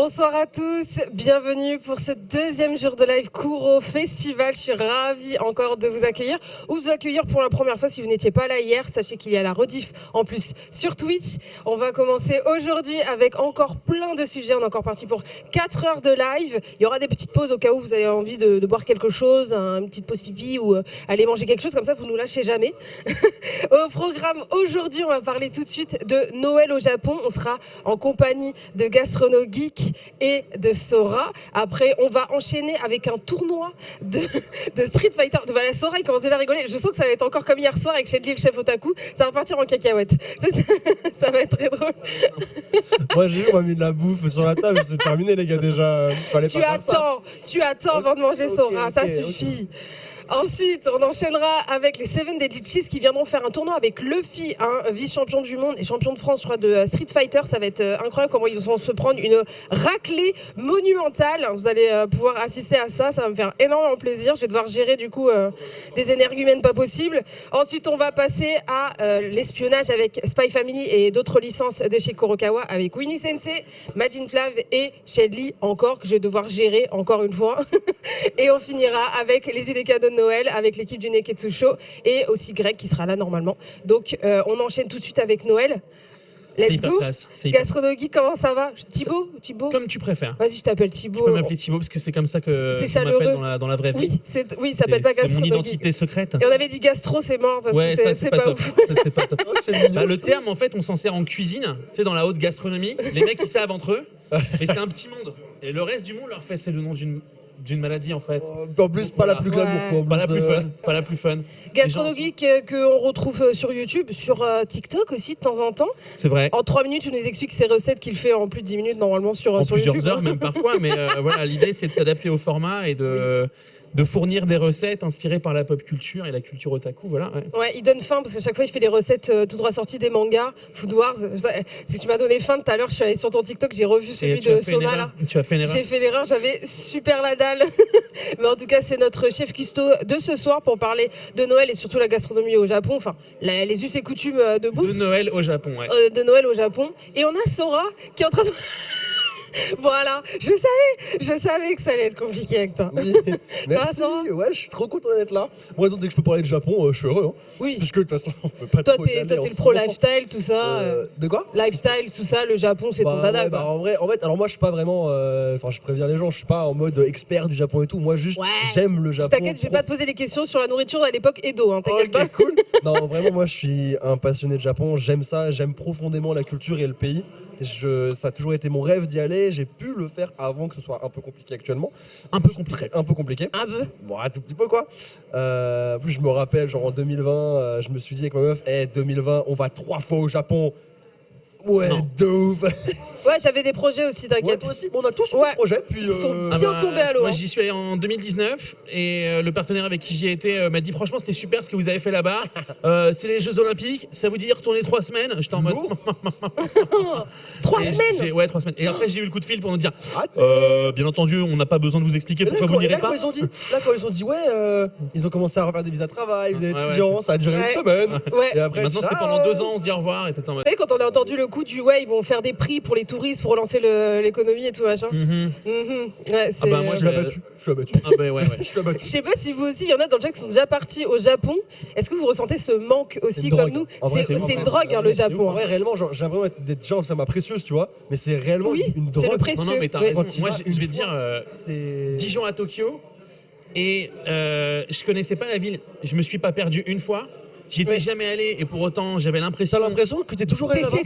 Bonsoir à tous, bienvenue pour ce deuxième jour de live Kuro Festival. Je suis ravie encore de vous accueillir pour la première fois. Si vous n'étiez pas là hier, sachez qu'il y a la rediff en plus sur Twitch. On va commencer aujourd'hui avec encore plein de sujets. On est encore parti pour 4 heures de live. Il y aura des petites pauses au cas où vous avez envie de boire quelque chose, une petite pause pipi ou aller manger quelque chose, comme ça vous nous lâchez jamais. Au programme aujourd'hui, on va parler tout de suite de Noël au Japon. On sera en compagnie de Gastrono Geek et de Sora. Après, on va enchaîner avec un tournoi de Street Fighter. Voilà, Sora, il commence déjà à rigoler. Je sens que ça va être encore comme hier soir avec Shedley, le chef otaku. Ça va partir en cacahuète. Ça va être très drôle. Moi, j'ai mis de la bouffe sur la table. C'est terminé, les gars, déjà. Tu attends avant de manger Sora. Ça suffit. Ensuite, on enchaînera avec les 7 Deadly Cheese qui viendront faire un tournoi avec Luffy, vice-champion du monde et champion de France, je crois, de Street Fighter. Ça va être incroyable comment ils vont se prendre une raclée monumentale. Vous allez pouvoir assister à ça. Ça va me faire énormément plaisir. Je vais devoir gérer du coup des énergumènes pas possibles. Ensuite, on va passer à l'espionnage avec Spy Family et d'autres licences de chez Kurokawa avec Winnie Sensei, Majin Flav et Shedley encore, que je vais devoir gérer encore une fois. Et on finira avec les idées cadeaux de Noël avec l'équipe du Neketsu Show et aussi Greg qui sera là normalement. Donc on enchaîne tout de suite avec Noël. Let's go. Gastronomie, comment ça va? Thibaut? Comme tu préfères. Vas-y, je t'appelle Thibaut. Tu peux m'appeler Thibaut parce que c'est comme ça que c'est on m'appelle dans la vraie vie. Oui, il s'appelle pas Gastronomie. C'est mon identité secrète. Et on avait dit gastro, c'est mort parce que c'est pas ouf. Ça, c'est pas top. Le terme, en fait, on s'en sert en cuisine, tu sais, dans la haute gastronomie. Les mecs, ils savent entre eux. Et c'est un petit monde. Et le reste du monde leur fait, c'est le nom d'une maladie en fait. En plus, pas la plus glamour quoi. Pas la plus fun. Gastronomie qu'on retrouve sur YouTube, sur TikTok aussi de temps en temps. C'est vrai. En 3 minutes, tu nous expliques ces recettes qu'il fait en plus de 10 minutes normalement sur plusieurs YouTube. Heures même parfois, mais voilà, l'idée c'est de s'adapter au format et de fournir des recettes inspirées par la pop culture et la culture otaku, voilà. Ouais, il donne faim parce qu'à chaque fois il fait des recettes tout droit sorties des mangas, Food Wars. Si tu m'as donné faim tout à l'heure, je suis allée sur ton TikTok, j'ai revu celui de Soma là. Tu as fait une erreur. J'ai fait l'erreur, j'avais super la dalle. Mais en tout cas, c'est notre chef cuistot de ce soir pour parler de Noël et surtout la gastronomie au Japon, enfin les us et coutumes de bouffe. De Noël au Japon, ouais. De Noël au Japon. Et on a Sora qui est en train de... Voilà, je savais que ça allait être compliqué avec toi. Oui. Merci, ouais, je suis trop content d'être là. Moi, dès que je peux parler de Japon, je suis heureux. Hein. Oui. Puisque de toute façon, on peut pas toi, trop t'es le pro lifestyle, tout ça. De quoi? Lifestyle, tout ça, le Japon, c'est ton dada. Ouais, en fait, alors moi, je suis pas vraiment. Enfin, je préviens les gens, je suis pas en mode expert du Japon et tout. Moi, juste, j'aime le Japon. T'inquiète, je vais pas te poser des questions sur la nourriture à l'époque Edo. Hein, t'inquiète pas. Cool. Non, vraiment, moi, je suis un passionné de Japon. J'aime ça, j'aime profondément la culture et le pays. Ça a toujours été mon rêve d'y aller. J'ai pu le faire avant que ce soit un peu compliqué actuellement. Un peu compliqué. Un peu. Bon, un tout petit peu quoi. En plus, je me rappelle, genre en 2020, je me suis dit avec ma meuf, 2020, on va 3 fois au Japon. Ouais, de ouf. Ouais, j'avais des projets aussi, t'inquiète. Ouais, aussi. Bon, on a tous des projets. Puis, ils sont bien tombés à l'eau. Moi, j'y suis allé en 2019 et le partenaire avec qui j'y ai été m'a dit franchement, c'était super ce que vous avez fait là-bas. C'est les Jeux Olympiques. Ça vous dit y retourner 3 semaines? J'étais en mode. 3 semaines? Ouais, 3 semaines. Et après, j'ai eu le coup de fil pour nous dire bien entendu, on n'a pas besoin de vous expliquer pourquoi vous n'irez pas. Quand ils ont dit, ils ont commencé à refaire des visas de travail, des étudiants, ça a duré une semaine. Ouais. Et après, maintenant, c'est pendant 2 ans, on se dit au revoir. Et vous savez, quand on a entendu le coup du ils vont faire des prix pour les touristes pour relancer l'économie et tout machin. Ouais, moi je suis abattu. Ah bah ouais. Je suis abattu. Je sais pas si vous aussi, il y en a dans le chat qui sont déjà partis au Japon. Est-ce que vous ressentez ce manque aussi comme nous? C'est une drogue le Japon. En vrai, réellement, j'ai l'impression d'être genre ça m'a précieuse, tu vois. Mais c'est réellement une drogue. C'est le précieux. Non mais t'as raison. Moi je vais te dire Dijon à Tokyo et je connaissais pas la ville. Je me suis pas perdu une fois. J'y étais jamais allé et pour autant j'avais l'impression. T'as l'impression que t'es toujours allé là-bas?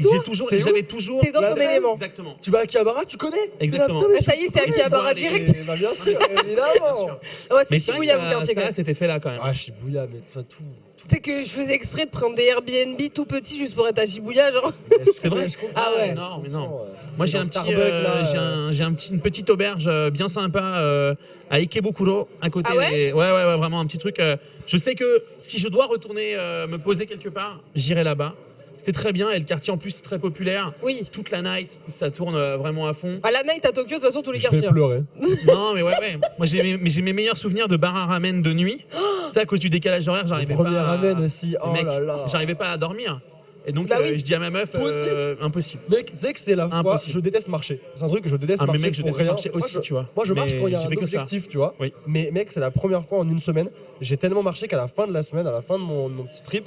J'avais toujours. T'es dans ton élément. Exactement. Tu vas à Akihabara, tu connais? Exactement. Ça y est, c'est Akihabara direct. Bah bien sûr, évidemment. Ouais, c'est Shibuya mon quartier. Ça, c'était fait là quand même. Ah Shibuya, mais ça tout. Tu sais que je faisais exprès de prendre des Airbnb tout petits juste pour être à Shibuya, genre. C'est vrai. Ah ouais. Non, mais non. Moi, j'ai une petite auberge bien sympa à Ikebukuro, à côté. Ah ouais, ouais, vraiment un petit truc. Je sais que si je dois retourner me poser quelque part, j'irai là-bas. C'était très bien et le quartier en plus c'est très populaire. Oui. Toute la night, ça tourne vraiment à fond. À la night à Tokyo, de toute façon, tous les quartiers. Je vais pleurer. Non, mais ouais. Moi, j'ai mes meilleurs souvenirs de bar à ramen de nuit. Tu sais, à cause du décalage horaire, j'arrivais pas. Premier ramen aussi. Oh mec, là là. j'arrivais pas à dormir. Et donc, Bah oui. je dis à ma meuf, Toi aussi. impossible. Mec, tu sais que c'est la fois, Impossible. je déteste marcher. C'est un truc que je déteste Ah, mais marcher mec, je pour déteste rien. marcher aussi, tu vois. Moi, je marche Mais quand il y a j'ai un fait que ça. objectif, tu vois. Oui. Mais mec, c'est la première fois en une semaine, j'ai tellement marché qu'à la fin de la semaine, à la fin de mon petit trip,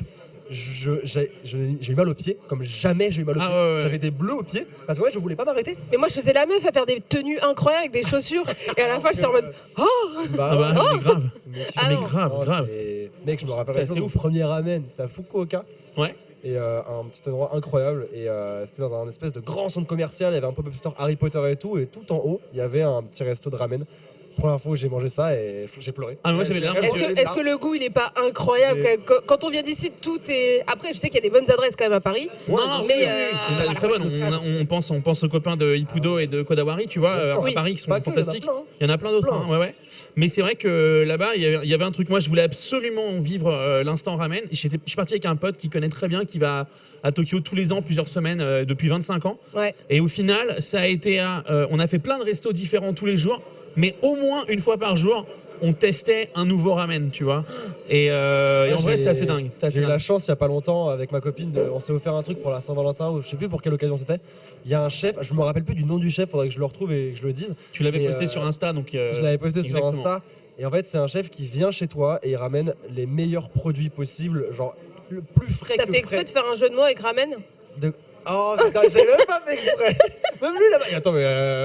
j'ai eu mal aux pieds, comme jamais j'ai eu mal aux Ah, pieds. ouais, ouais. J'avais des bleus aux pieds, parce que ouais, je voulais pas m'arrêter. Mais moi, je faisais la meuf à faire des tenues incroyables avec des chaussures. Et à la fin, j'étais en mode oh. Bah, Ah bah, mais grave. Ah mais non. grave, non, grave. mec, je me C'est rappelle assez mon ouf. premier ramen, c'était à Fukuoka. Ouais. Et un petit endroit incroyable. Et c'était dans un espèce de grand centre commercial. Il y avait un pop-up store Harry Potter et tout. Et tout en haut, il y avait un petit resto de ramen. Première fois où j'ai mangé ça et j'ai pleuré. Ah, moi, j'avais l'air- J'ai vraiment Est-ce que le goût, il est pas incroyable Mais- quand on vient d'ici, tout est. Après, je sais qu'il y a des bonnes adresses quand même à Paris. Non, non, mais oui, oui, oui. Il y en a des très bonnes. On pense aux copains de Ippudo et de Kodawari, tu vois, à Oui. Paris, qui sont Pas que, fantastiques. il y en a plein, hein. Il y en a plein d'autres, Plein. hein, ouais, ouais. Mais c'est vrai que là-bas, il y avait un truc. Moi, je voulais absolument vivre l'instant ramen. Je suis parti avec un pote qui connaît très bien, qui va à Tokyo tous les ans, plusieurs semaines, depuis 25 ans. Ouais. Et au final, ça a été on a fait plein de restos différents tous les jours, mais au moins une fois par jour, on testait un nouveau ramen, tu vois. Et en vrai, c'est assez dingue. C'est assez J'ai eu dingue. la chance il y a pas longtemps avec ma copine, on s'est offert un truc pour la Saint-Valentin ou je sais plus pour quelle occasion c'était. Il y a un chef, je me rappelle plus du nom du chef, faudrait que je le retrouve et que je le dise. Tu l'avais Mais, posté sur Insta, donc. Je l'avais posté exactement. sur Insta. Et en fait, c'est un chef qui vient chez toi et il ramène les meilleurs produits possibles, genre le plus frais T'as que fait exprès frais. de faire un jeu de mots avec ramen? Oh putain, j'ai même pas fait exprès. Même lui là-bas. Attends, mais.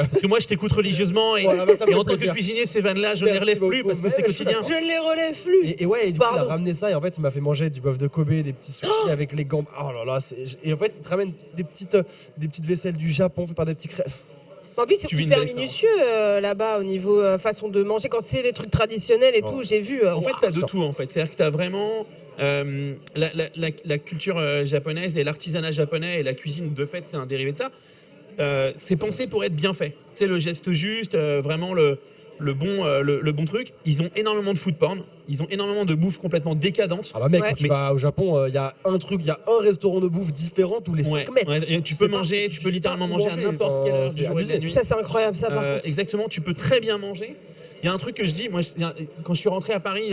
Parce que moi, je t'écoute religieusement et, Voilà, bah, ça me et fait en tant que plaisir. cuisinier, ces vannes-là, je ne les Merci relève plus beaucoup. parce que Ouais, c'est mais je suis quotidien. Je ne les relève plus. Et ouais, et du coup, il a Pardon. ramené ça et en fait, il m'a fait manger du bœuf de Kobe, des petits sushis avec les gambes. Oh là là, et en fait, il te ramène des petites vaisselles du Japon fait par des petits crêpes. En plus, c'est Tu vis une hyper belle expérience. minutieux là-bas au niveau façon de manger. Quand c'est les trucs traditionnels et tout, j'ai vu. En fait, tu as de tout, en fait. C'est-à-dire que tu as vraiment la culture japonaise et l'artisanat japonais et la cuisine, de fait, c'est un dérivé de ça. C'est pensé pour être bien fait. Tu sais, le geste juste, vraiment le bon truc. Ils ont énormément de food porn. Ils ont énormément de bouffe complètement décadente. Ah bah mec, Ouais. quand tu vas au Japon, il y a un restaurant de bouffe différent tous les 5 Ouais, mètres. ouais, et tu peux manger, tu peux littéralement manger à n'importe quelle heure du c'est jour et de la abusé. nuit. Ça, c'est incroyable, ça, par contre. Exactement, tu peux très bien manger. Il y a un truc que je dis, moi, quand je suis rentré à Paris,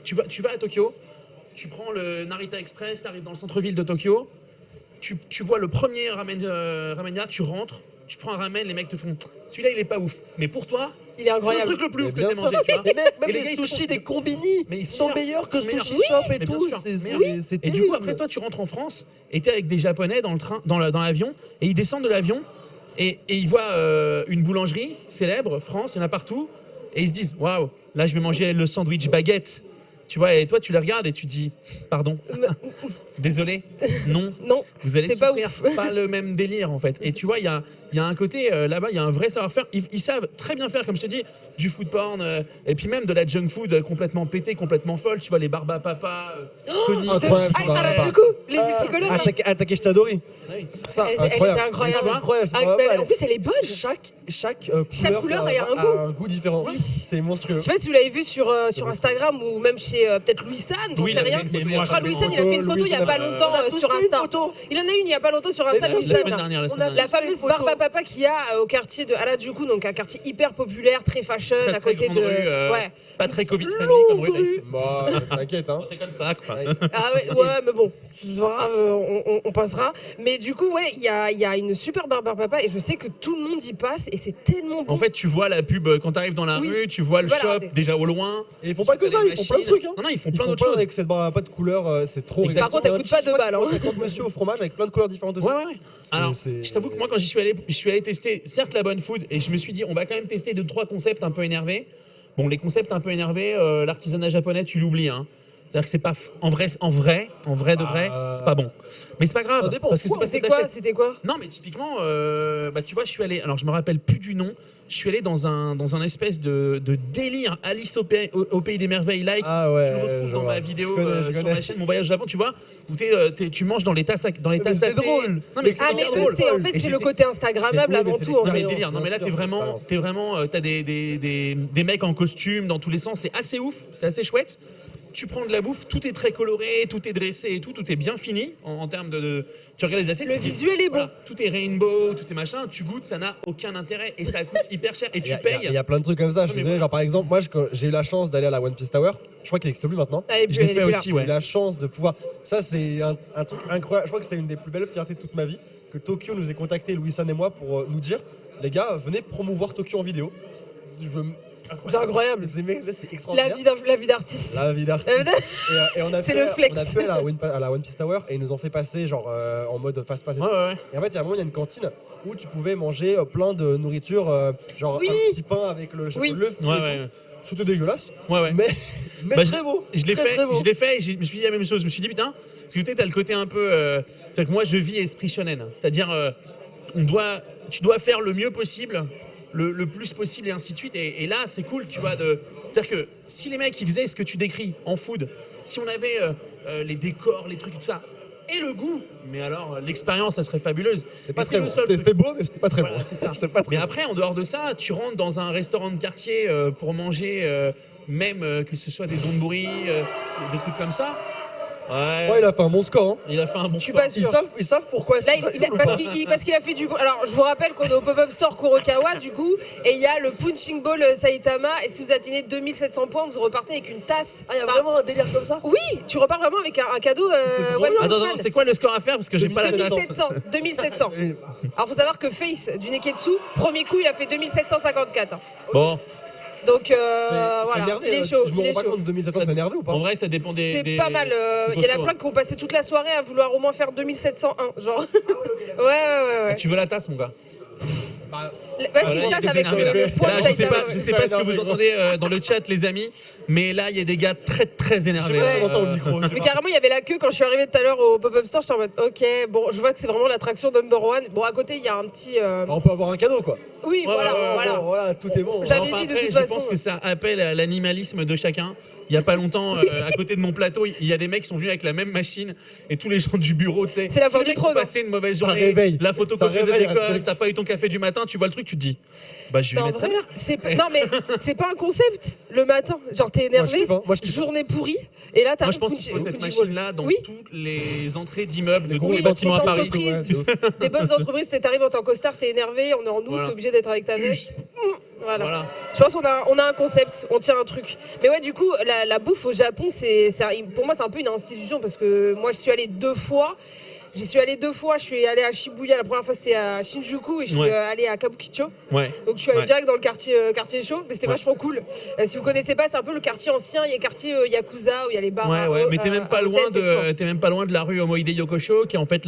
tu vas à Tokyo, tu prends le Narita Express, tu arrives dans le centre-ville de Tokyo, tu vois le premier ramenia, tu rentres, tu prends un ramen, les mecs te font celui-là il est pas ouf, mais pour toi, Il est c'est le incroyable. truc le plus Mais ouf que bien t'aies sûr. mangé, tu vois. Mais mec, même Et les gars, ils te sushis font- des combini Mais ils sont sont meilleurs que meilleurs. Sushi Oui, Shop et mais bien tout. sûr, C'est meilleurs. c'est Et du terrible. coup, après toi, tu rentres en France et t'es avec des Japonais dans le train, dans l'avion, et ils descendent de l'avion et ils voient une boulangerie célèbre, France, il y en a partout, et ils se disent waouh, là je vais manger le sandwich baguette. Tu vois, et toi tu les regardes et tu dis pardon, désolé, non, Non, vous allez c'est pas souffrir, ouf. pas le même délire en fait. Et tu vois, il y a un côté là-bas, il y a un vrai savoir-faire. Ils savent très bien faire, comme je te dis, du food porn et puis même de la junk food complètement pétée, complètement folle. Tu vois, les barba papa, Tony. Incroyable, Ah, ça va alors, pas. du coup, les multicolores. là. Takeshi Tadori. Oui. Ça, Elle était incroyable. incroyable. C'est incroyable, ça Ah, va mais pas. en plus, elle est bonne. Chaque couleur a un goût. différent. Oui. C'est monstrueux. Je sais pas si vous l'avez vu sur Instagram ou même chez peut-être Louis San, j'en Louis, sais il avait rien. une photo, Je crois que Louis San, il a fait une photo il y a pas longtemps sur Insta. Il en a une il y a pas longtemps sur Insta, Mais Louis La San. semaine dernière, la semaine La dernière. fameuse barbe à papa qu'il y a au quartier de Harajuku, donc un quartier hyper populaire, très fashion, Très, à très côté grande de. rue, Ouais. pas très Covid-friendly comme rue. Longue rue. Bah, t'inquiète, hein. T'es comme ça, quoi. Ah ouais, mais bon, c'est pas grave, on passera. Mais du coup, ouais, il y a une super barbe à papa et je sais que tout le monde y passe et c'est tellement bon. En fait, tu vois la pub quand t'arrives dans la Oui. rue, tu vois le Voilà. shop déjà au loin. Et ils font pas que ça, ils font plein de trucs. Hein. Non, non, ils font plein d'autres plein choses. avec cette barbe à pas de couleur, c'est trop Exactement. Par contre, elle coûte pas 2 balles. Hein. C'est comme monsieur au fromage avec plein de couleurs différentes aussi. Ouais. Alors, c'est- je t'avoue que moi, quand j'y suis allé tester, certes, la bonne food, et je me suis dit, on va quand même tester 2-3 concepts un peu énervés. Bon, les concepts un peu énervés, l'artisanat japonais, tu l'oublies, hein. C'est-à-dire que c'est pas en vrai de vrai, c'est pas bon. Mais c'est pas grave, Ça dépend. parce que c'est parce que C'était quoi Non, mais typiquement, tu vois, je suis allé. Alors, je me rappelle plus du nom. Je suis allé dans un espèce de délire Alice au pays des merveilles like. Ah ouais, tu le retrouves je dans vois. ma vidéo Je sur connais. ma chaîne Mon voyage au Japon. Tu vois, où tu manges dans les tasses à Mais thé. c'est drôle. Non, mais c'est Ah, mais hyper eux, drôle. c'est en Et fait, c'est j'étais- le côté Instagrammable Oui, mais avant c'est tout. des En Non, mais fait. délire. Non, mais là, Bien sûr, t'es vraiment, t'as des mecs en costume dans tous les sens. C'est assez ouf, c'est assez chouette. Tu prends de la bouffe, tout est très coloré, tout est dressé et tout est bien fini en termes de. Tu regardes les assiettes. Le tu dis, visuel est bon. voilà, tout est rainbow, tout est machin. Tu goûtes, ça n'a aucun intérêt et ça coûte hyper cher. Et tu payes. Il y a plein de trucs comme ça. Je suis mais désolé. voilà. Genre par exemple, moi j'ai eu la chance d'aller à la One Piece Tower. Je crois qu'il n'existe plus maintenant. Elle est plus- Je l'ai elle est fait plus là. aussi, J'ai eu ouais. la chance de pouvoir. Ça, c'est un truc incroyable. Je crois que c'est une des plus belles fiertés de toute ma vie. Que Tokyo nous ait contacté, Louis-San et moi, pour nous dire les gars, venez promouvoir Tokyo en vidéo. C'est incroyable. C'est extraordinaire. La vie d'artiste. La vie d'artiste. Et on a C'est fait, le flex. On a fait à la One Piece Tower et ils nous ont fait passer genre en mode fast pass et Ouais, tout. ouais. Et en fait, il y a un moment, il y a une cantine où tu pouvais manger plein de nourriture, genre Oui. un petit pain avec le Oui. l'œuf et Ouais, tout. ouais. C'était dégueulasse. Ouais, ouais. Mais Bah, très beau. Je l'ai Très, fait, très beau. je l'ai fait et je me suis dit la même chose. Je me suis dit, putain, parce que tu sais, t'as le côté un peu. C'est-à-dire que moi, je vis esprit shonen. C'est-à-dire, tu dois faire le mieux possible, le plus possible et ainsi de suite. Et là, c'est cool, tu vois. C'est-à-dire que si les mecs, ils faisaient ce que tu décris en food, si on avait les décors, les trucs, tout ça, et le goût, mais alors l'expérience, ça serait fabuleuse. C'était pas Et très le beau. seul C'était beau, mais c'était pas très Voilà, beau. c'est ça. C'était pas très Mais beau. après, en dehors de ça, tu rentres dans un restaurant de quartier pour manger, même que ce soit des donburi, des trucs comme ça. Ouais, Ouais, il a fait un bon score. Hein. il a fait un bon Je suis score. pas sûr. Ils savent pourquoi. Là, parce qu'il a fait du. Alors, je vous rappelle qu'on est au pop-up store Kurokawa, du coup, et il y a le punching ball Saitama. Et si vous atteignez 2700 points, vous repartez avec une tasse. Ah, il y a Enfin, vraiment un délire comme ça. Oui, tu repars vraiment avec un cadeau One Punch Attends, Man. attends, c'est quoi le score à faire parce que j'ai pas la tasse. 2700. 2700. Et- Alors, faut savoir que Face du Neketsu, premier coup, il a fait 2754. hein. Oh. Donc, C'est voilà, énervé, il est chaud. Je me Il rends est pas chaud. compte, 2700, c'est énervé ou pas? En vrai, ça dépend des. C'est pas mal. Il y en a plein qui ont passé toute la soirée à vouloir au moins faire 2701. Genre. Ouais. Tu veux la tasse, mon gars? Vas-y, Là, il y a tasse des avec énervés, là. le poids Là, de je sais Saitama. pas, je sais pas ce que vous entendez dans le chat, les amis, mais là, il y a des gars très très énervés. Je sais pas si on Ouais. entend au micro. Mais carrément, il y avait la queue quand je suis arrivée tout à l'heure au pop-up store. J'étais en mode, ok, bon, je vois que c'est vraiment l'attraction number one. Bon, à côté, il y a un petit. On peut avoir un cadeau quoi. Oui, Ouais, voilà, ouais, ouais, voilà. Bon, voilà, tout est bon. J'avais Enfin, dit de après, toute je façon. pense que ça appelle à l'animalisme de chacun. Il y a pas longtemps, à côté de mon plateau, il y a des mecs qui sont venus avec la même machine et tous les gens du bureau, tu sais. C'est la tous foire les du mecs ont trône. passé une mauvaise Ça journée. réveille. La Ça photocopieuse réveille, déconne, respect. t'as pas eu ton café du matin, tu vois le truc, tu te dis, bah je vais Mais en mettre ça vrai, bien. non mais c'est pas un concept le matin. Genre t'es énervé, Moi, je kiffe, hein. Moi, je kiffe. journée pourrie, et là t'as Moi, je pense qu'il faut cette machine-là dans Oui. toutes les entrées d'immeubles, de tous gros les bâtiments à Paris. entreprises, Ouais, des bonnes entreprises, t'arrives en tant qu'ostar, t'es énervé, on est en août, Voilà. t'es obligé d'être avec ta veste. Voilà. Voilà. Je pense qu'on a un concept, on tient un truc. Mais ouais, du coup, la bouffe au Japon, pour moi, c'est un peu une institution parce que moi, je suis allée 2 fois. J'y suis allée 2 fois. Je suis allée à Shibuya. La première fois, c'était à Shinjuku et je suis Ouais. allée à Kabukicho. Ouais. Donc je suis allée Ouais. direct dans le quartier chaud, mais c'était vachement cool. Si vous connaissez pas, c'est un peu le quartier ancien. Il y a le quartier Yakuza où il y a les bars. Ouais, mais t'es même pas loin Hôtesse et tout. t'es même pas loin de la rue Omoide Yokosho, qui est en fait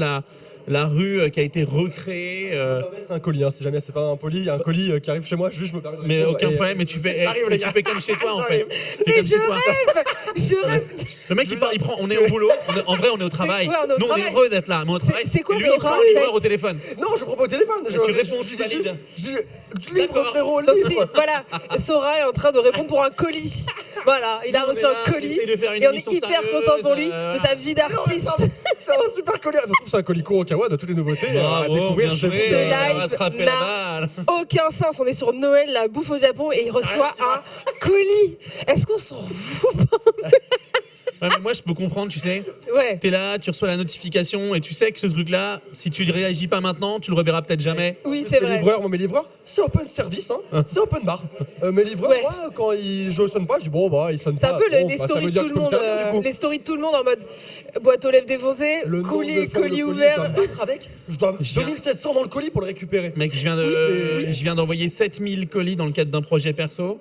la rue qui a été recréée. C'est un colis, hein, si jamais c'est pas un poli, il y a un colis qui arrive chez moi, juste je me permets de Mais répondre aucun et- problème, mais tu fais, J'arrive, mais les tu gars. fais comme chez toi en fait. J'arrive. Tu fais Mais comme je chez toi. rêve, je rêve. Le mec il prend, on est au boulot, en vrai on est au travail. ouais, on est au Nous on est travail. heureux d'être là, mais au travail. c'est quoi et lui ce il prend rare le livreur fait au téléphone. Non, je prends pas au téléphone. tu réponds, tu valides. Je livre, D'accord. frérot, Donc livre. voilà, Sora est en train de répondre pour un colis. Voilà, il a Non, reçu mais là, un colis essaye de faire une et on est émission hyper sérieuse, content pour lui voilà. de sa vie d'artiste. C'est un super colis. Ça se trouve, c'est un colis Kurokawa de toutes les nouveautés à Bravo, découvrir bien chez vous. joué, Ce on a live rattrapé n'a- la balle. Aucun sens, on est sur Noël, la bouffe au Japon et il reçoit un colis. Est-ce qu'on s'en fout pas? Ouais, mais moi je peux comprendre, tu sais. Ouais. T'es là, tu reçois la notification et tu sais que ce truc-là, si tu ne réagis pas maintenant, tu le reverras peut-être jamais. Oui, c'est vrai. Mes livreurs, c'est open service, hein. C'est open bar. Mes livreurs, Ouais. moi, quand je sonne pas, je dis bon, bah, ils sonnent C'est pas. un peu Bon, les bah, ça stories veut de dire tout que le je peux monde, me servir, du coup. les stories de tout le monde en mode boîte aux lèvres défoncée, Le nombre de colis, fois où colis le ouvert. je dois me battre avec, je dois Je viens- 2700 dans le colis pour le récupérer. Mec, je viens d'envoyer 7000 colis dans le cadre d'un projet perso.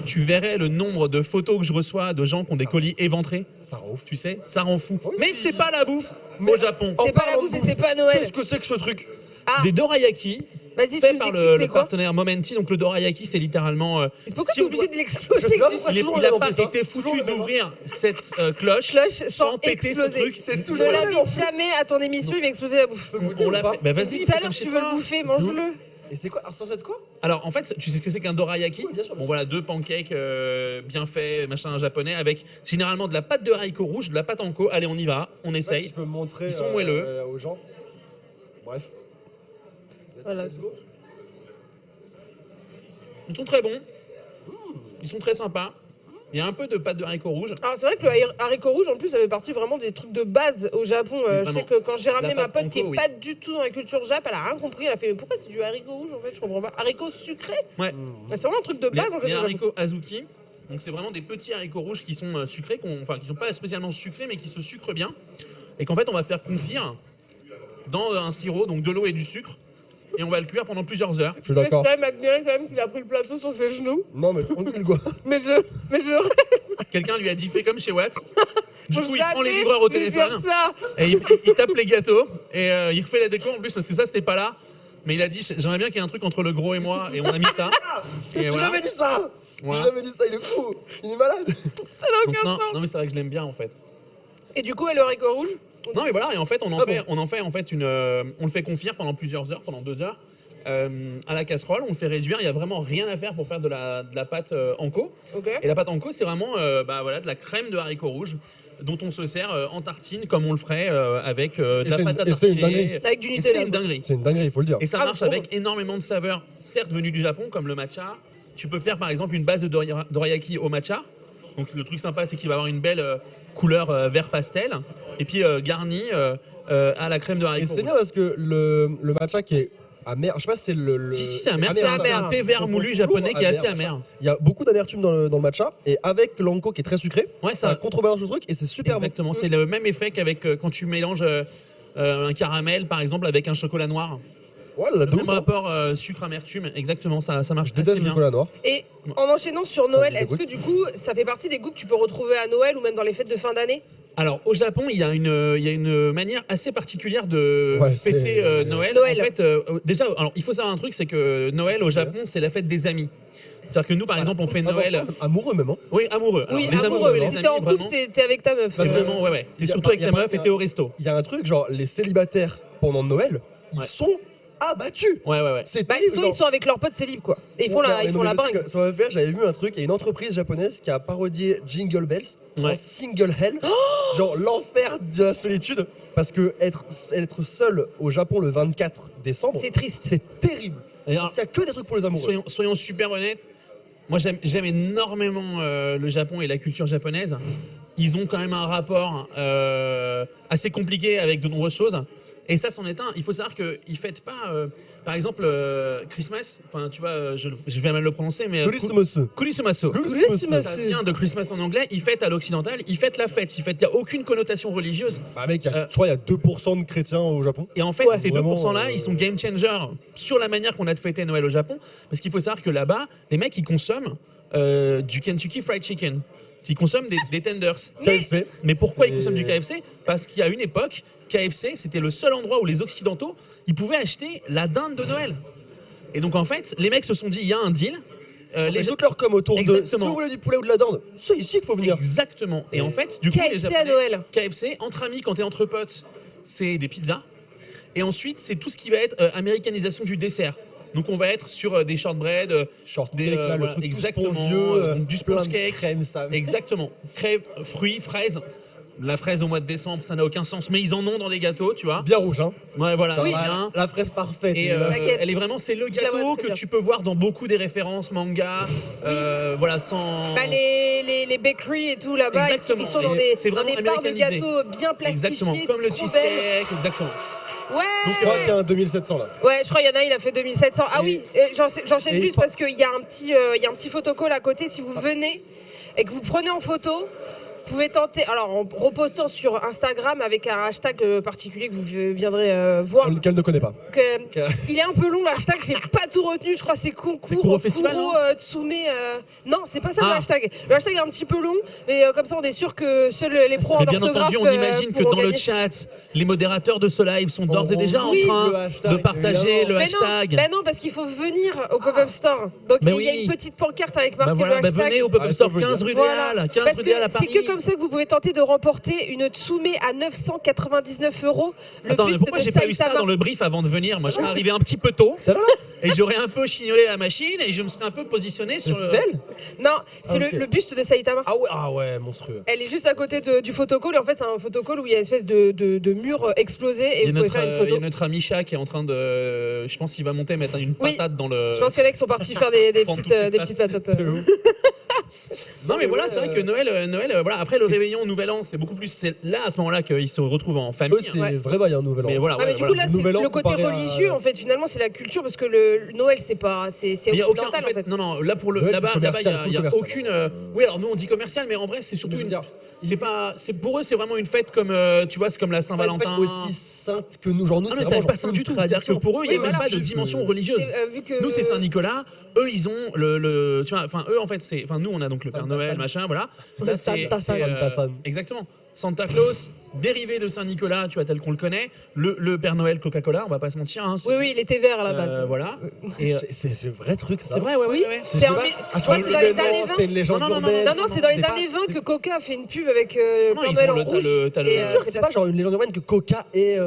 Tu verrais le nombre de photos que je reçois de gens qui ont des colis éventrés. Ça rend ouf. Tu sais, ça rend fou. Mais c'est pas la bouffe au Japon. C'est pas la parlant bouffe de et c'est pas Noël. Qu'est-ce que c'est que ce truc? Ah, Des dorayaki vas-y, tu faits nous par expliques le c'est quoi. partenaire Momenti. Donc le dorayaki, c'est littéralement. Pourquoi si t'es on obligé doit- de l'exploser Je sais pas avec du pourquoi. Il Toujours n'a le pas même, ça. été Toujours foutu le même. d'ouvrir cette cloche, Cloche sans péter ce exploser. truc. C'est Ne toujours le même, en l'invite plus. jamais à ton émission, il va exploser la bouffe. On l'a fait. Bah vas-y, Tout fais à comme l'heure, chez tu veux toi. le bouffer, mange-le. Et c'est quoi? Alors, ça quoi? Alors en fait, tu sais ce que c'est qu'un dorayaki? Oui, bien sûr, bien Bon voilà, 2 pancakes bien faits, machin japonais, avec généralement de la pâte de haricot rouge, de la pâte en co. Allez, on y va, on essaye. Tu peux me montrer Ils sont moelleux. aux gens. Bref. Voilà. Let's go. Ils sont très bons. Ils sont très sympas. Il y a un peu de pâte de haricot rouge. Alors c'est vrai que le haricot rouge en plus ça fait partie vraiment des trucs de base au Japon. Je Vraiment. sais que quand j'ai ramené La ma pâte pote qui est panko, oui. pas du tout dans la culture Jap, elle a rien compris. Elle a fait mais pourquoi c'est du haricot rouge en fait? Je comprends pas. Haricot sucré? Ouais. Bah, c'est vraiment un truc de base en fait. Les au Japon. haricots Azuki, Donc c'est vraiment des petits haricots rouges qui sont sucrés, qui sont pas spécialement sucrés, mais qui se sucrent bien. Et qu'en fait, on va faire confire dans un sirop, donc de l'eau et du sucre. Et on va le cuire pendant plusieurs heures. Je suis d'accord. Je vais quand même admirer quand même qu'il a pris le plateau sur ses genoux. Non, mais tranquille, quoi. Mais je Quelqu'un lui a dit fais comme chez Watt. Du Faut coup, il prend les jamais livreurs au lui téléphone dire ça. et il tape les gâteaux et il refait la déco en plus parce que ça, c'était pas là. Mais il a dit j'aimerais bien qu'il y ait un truc entre le gros et moi et on a mis ça. Et Il voilà. avait dit ça. Voilà. Il avait dit ça, il est fou. Il est malade. Ça n'a Donc, aucun non, sens. non, mais c'est vrai que je l'aime bien en fait. Et du coup, elle le haricot rouge. Non mais voilà, et en fait on en Ah fait, bon. on en fait en fait on le fait confire pendant plusieurs heures, pendant 2 heures. À la casserole, on le fait réduire. Il y a vraiment rien à faire pour faire de la pâte anco. Ok. Et la pâte anco, c'est vraiment de la crème de haricots rouges dont on se sert en tartine comme on le ferait avec de la c'est pâte à et c'est une tartiner. dinguerie. Avec du Et Nutella. c'est une dinguerie. C'est une dinguerie, il faut le dire. Et ça Ah, marche c'est avec énormément de saveurs, certes venues du Japon, comme le matcha. Tu peux faire par exemple une base de dorayaki au matcha. Donc le truc sympa, c'est qu'il va avoir une belle couleur vert pastel. Et puis garni à la crème de Et haricots c'est rouges. bien parce que le matcha qui est amer, je sais pas si c'est le. Si, c'est amer. C'est C'est amer. un thé vert moulu japonais qui est assez amer. Il y a beaucoup d'amertume dans le matcha et avec l'anko qui est très sucré, Ouais, ça contrebalance le truc et c'est super bon. Exactement. C'est le même effet qu'avec quand tu mélanges un caramel, par exemple, avec un chocolat noir. Voilà, Le de même ouf. Hein. rapport sucre-amertume. Exactement, ça marche Je déteste assez le bien. chocolat noir. Et en enchaînant sur Noël, Ça me est-ce que du coup, ça fait partie des goûts que tu peux retrouver à Noël ou même dans les fêtes de fin d'année? Alors, au Japon, il y a une manière assez particulière de Ouais, fêter c'est- Noël. Noël. En fait, déjà, alors, il faut savoir un truc, c'est que Noël au Japon, c'est la fête des amis. C'est-à-dire que nous, par exemple, on fait Noël. Amoureux même. Hein. Oui, amoureux. Alors, Oui, les amoureux. et les Si amis, t'es en couple, vraiment, t'es avec ta meuf. c'est vraiment, ouais. T'es Y a surtout pas- avec y a ta pas- meuf et t'es au resto. Il y a un truc, genre les célibataires pendant Noël, ils Ouais. sont abattus. Ouais. C'est Bah, terrible, soit genre. ils sont avec leurs potes célibes, quoi. Et ils font Ouais, la, mais ils non, font mais la le truc, bringue. ça m'a fait, j'avais vu un truc, il y a une entreprise japonaise qui a parodié Jingle Bells en Ouais. single hell, genre l'enfer de la solitude, parce que être seul au Japon le 24 décembre, C'est triste. c'est terrible. Et alors, Parce qu'il y a que des trucs pour les amoureux. soyons super honnêtes. Moi, j'aime énormément le Japon et la culture japonaise. Ils ont quand même un rapport assez compliqué avec de nombreuses choses. Et ça, c'en est un. Il faut savoir qu'ils fêtent pas, par exemple, Christmas. Enfin, tu vois, je vais mal le prononcer, mais Christmas. Kurisumasu. Christmas. Ça vient de Christmas en anglais. Ils fêtent à l'occidental. Ils fêtent la fête. Il n'y a aucune connotation religieuse. Bah mec, je crois qu'il y a 2% de chrétiens au Japon. Et en fait, Ouais. ces Vraiment, 2%-là, ils sont game changers sur la manière qu'on a de fêter Noël au Japon. Parce qu'il faut savoir que là-bas, les mecs, ils consomment du Kentucky Fried Chicken. Ils consomment des tenders. KFC. Mais pourquoi ils Et- consomment du KFC? Parce qu'il y a une époque, KFC, c'était le seul endroit où les Occidentaux, ils pouvaient acheter la dinde de Noël. Et donc, en fait, les mecs se sont dit, il y a un deal. Les toutes leurs com autour de Exactement. si vous voulez du poulet ou de la dinde, c'est ici qu'il faut venir. Exactement. Et en fait, du coup, les KFC à Japonais, Noël. KFC, entre amis, quand t'es entre potes, c'est des pizzas. Et ensuite, c'est tout ce qui va être américanisation du dessert. Donc, on va être sur des shortbread, Shortcake, des, là, le voilà, truc tout exactement, spongieux, donc du plein sponge de cake. crème, ça. Exactement. Crème, fruits, fraises. La fraise au mois de décembre, ça n'a aucun sens, mais ils en ont dans les gâteaux, tu vois. Bien rouge, hein. Ouais, voilà. Genre, bien. la fraise parfaite. Et T'inquiète. elle est vraiment, c'est le Je la vois gâteau très que bien. tu peux voir dans beaucoup des références manga, voilà, sans. Bah, les bakeries et tout là-bas, ils sont Exactement. dans Et des, c'est dans vraiment des barres de américanisé. gâteaux bien plastifiés. Exactement, comme le trop belles. cheesecake, exactement. Ouais. Je crois qu'il y a un 2700 là. Ouais, je crois qu'il y en a, il a fait 2700. Ah oui, j'enchaîne et juste par- parce qu'il y a un petit photocall à côté. Si vous venez et que vous prenez en photo, vous pouvez tenter, alors en repostant sur Instagram avec un hashtag particulier que vous viendrez voir. Qu'elle ne connaît pas. Il est un peu long l'hashtag, j'ai pas tout retenu, je crois que c'est C'est Kuro Festival, Kuro, non Tsume. Non, c'est pas ça le Ah. hashtag. Le hashtag est un petit peu long, mais comme ça on est sûr que seuls les pros en Mais bien orthographe entendu, on imagine que pourront dans le gagner. chat, les modérateurs de ce live sont d'ores et déjà Oui. en Le train hashtag, de partager évidemment. le Mais hashtag. non, parce qu'il faut venir au pop-up store. Donc Mais il y a oui. une petite pancarte avec marqué Bah voilà, le bah hashtag. venez au Pop-Up Ah, Store il faut le 15 dire. rue Voilà. Véal, 15 Parce rue que Véal à c'est Paris. que comme ça que vous pouvez tenter de remporter une Tsume à 999 €. Le Attends, mais buste pourquoi de j'ai pas eu ça Saitama. dans le brief avant de venir? Moi, je serais arrivé un petit peu tôt Celle-là et j'aurais un peu chignolé la machine et je me serais un peu positionné sur le. C'est celle Non, c'est Ah, ok. le buste de Saitama. Ah ouais, monstrueux. Elle est juste à côté du photocall. Et en fait, c'est un photocall où il y a une espèce de mur explosé et Il y, a vous pouvez notre, faire une il y photo. a notre ami chat qui est en train de. Je pense qu'il va monter, mettre une Oui. patate dans le. Je pense qu'il y en a qui sont partis faire des Prendre petites toutes les des places. petites patates. Non mais voilà, c'est vrai que Noël, voilà. Après le réveillon, Nouvel An, c'est beaucoup plus. C'est là à ce moment-là qu'ils se retrouvent en famille. Eux, c'est vrai, il y a un nouvel an. Mais voilà. Mais du coup là, c'est Nouvel An le côté comparé à- religieux en fait. Finalement, c'est la culture parce que le Noël, c'est pas, c'est Il y a aucun, occidental en fait. Non, là pour le Noël, là-bas, c'est commercial, il y a full aucune. Oui, alors nous on dit commercial, mais en vrai c'est surtout Mais je veux une. dire, C'est pas, c'est pour eux c'est vraiment une fête comme tu vois, c'est comme la Saint-Valentin. aussi sainte que nous, genre nous, Ah, c'est mais vraiment c'est pas genre sain une du tout. C'est-à-dire que tradition. pour eux, il n'y a Oui, même voilà. pas de dimension religieuse. Vu que Nous, c'est Saint-Nicolas. Eux, ils ont tu vois, enfin, eux, en fait, c'est. Enfin, nous, on a donc le Père Santa Noël, San. machin, voilà. Là, Santa San. Santa San. Exactement. Santa Claus, dérivé de Saint-Nicolas, tu vois, tel qu'on le connaît. Le Père Noël Coca-Cola, on va pas se mentir. Hein, Oui, il était vert à la base. Voilà. Et C'est vrai truc, ça. c'est vrai, ouais. Oui, ouais. c'est un. Je crois que c'est dans les années 20. C'était une légende Non, non, non, urbaine. Non, c'est dans les pas- années 20 que Coca a fait une pub avec Non, Père ils Noël ont en le- rouge. t'as le- Et, Bien sûr, c'est c'est pas genre une légende urbaine que Coca ait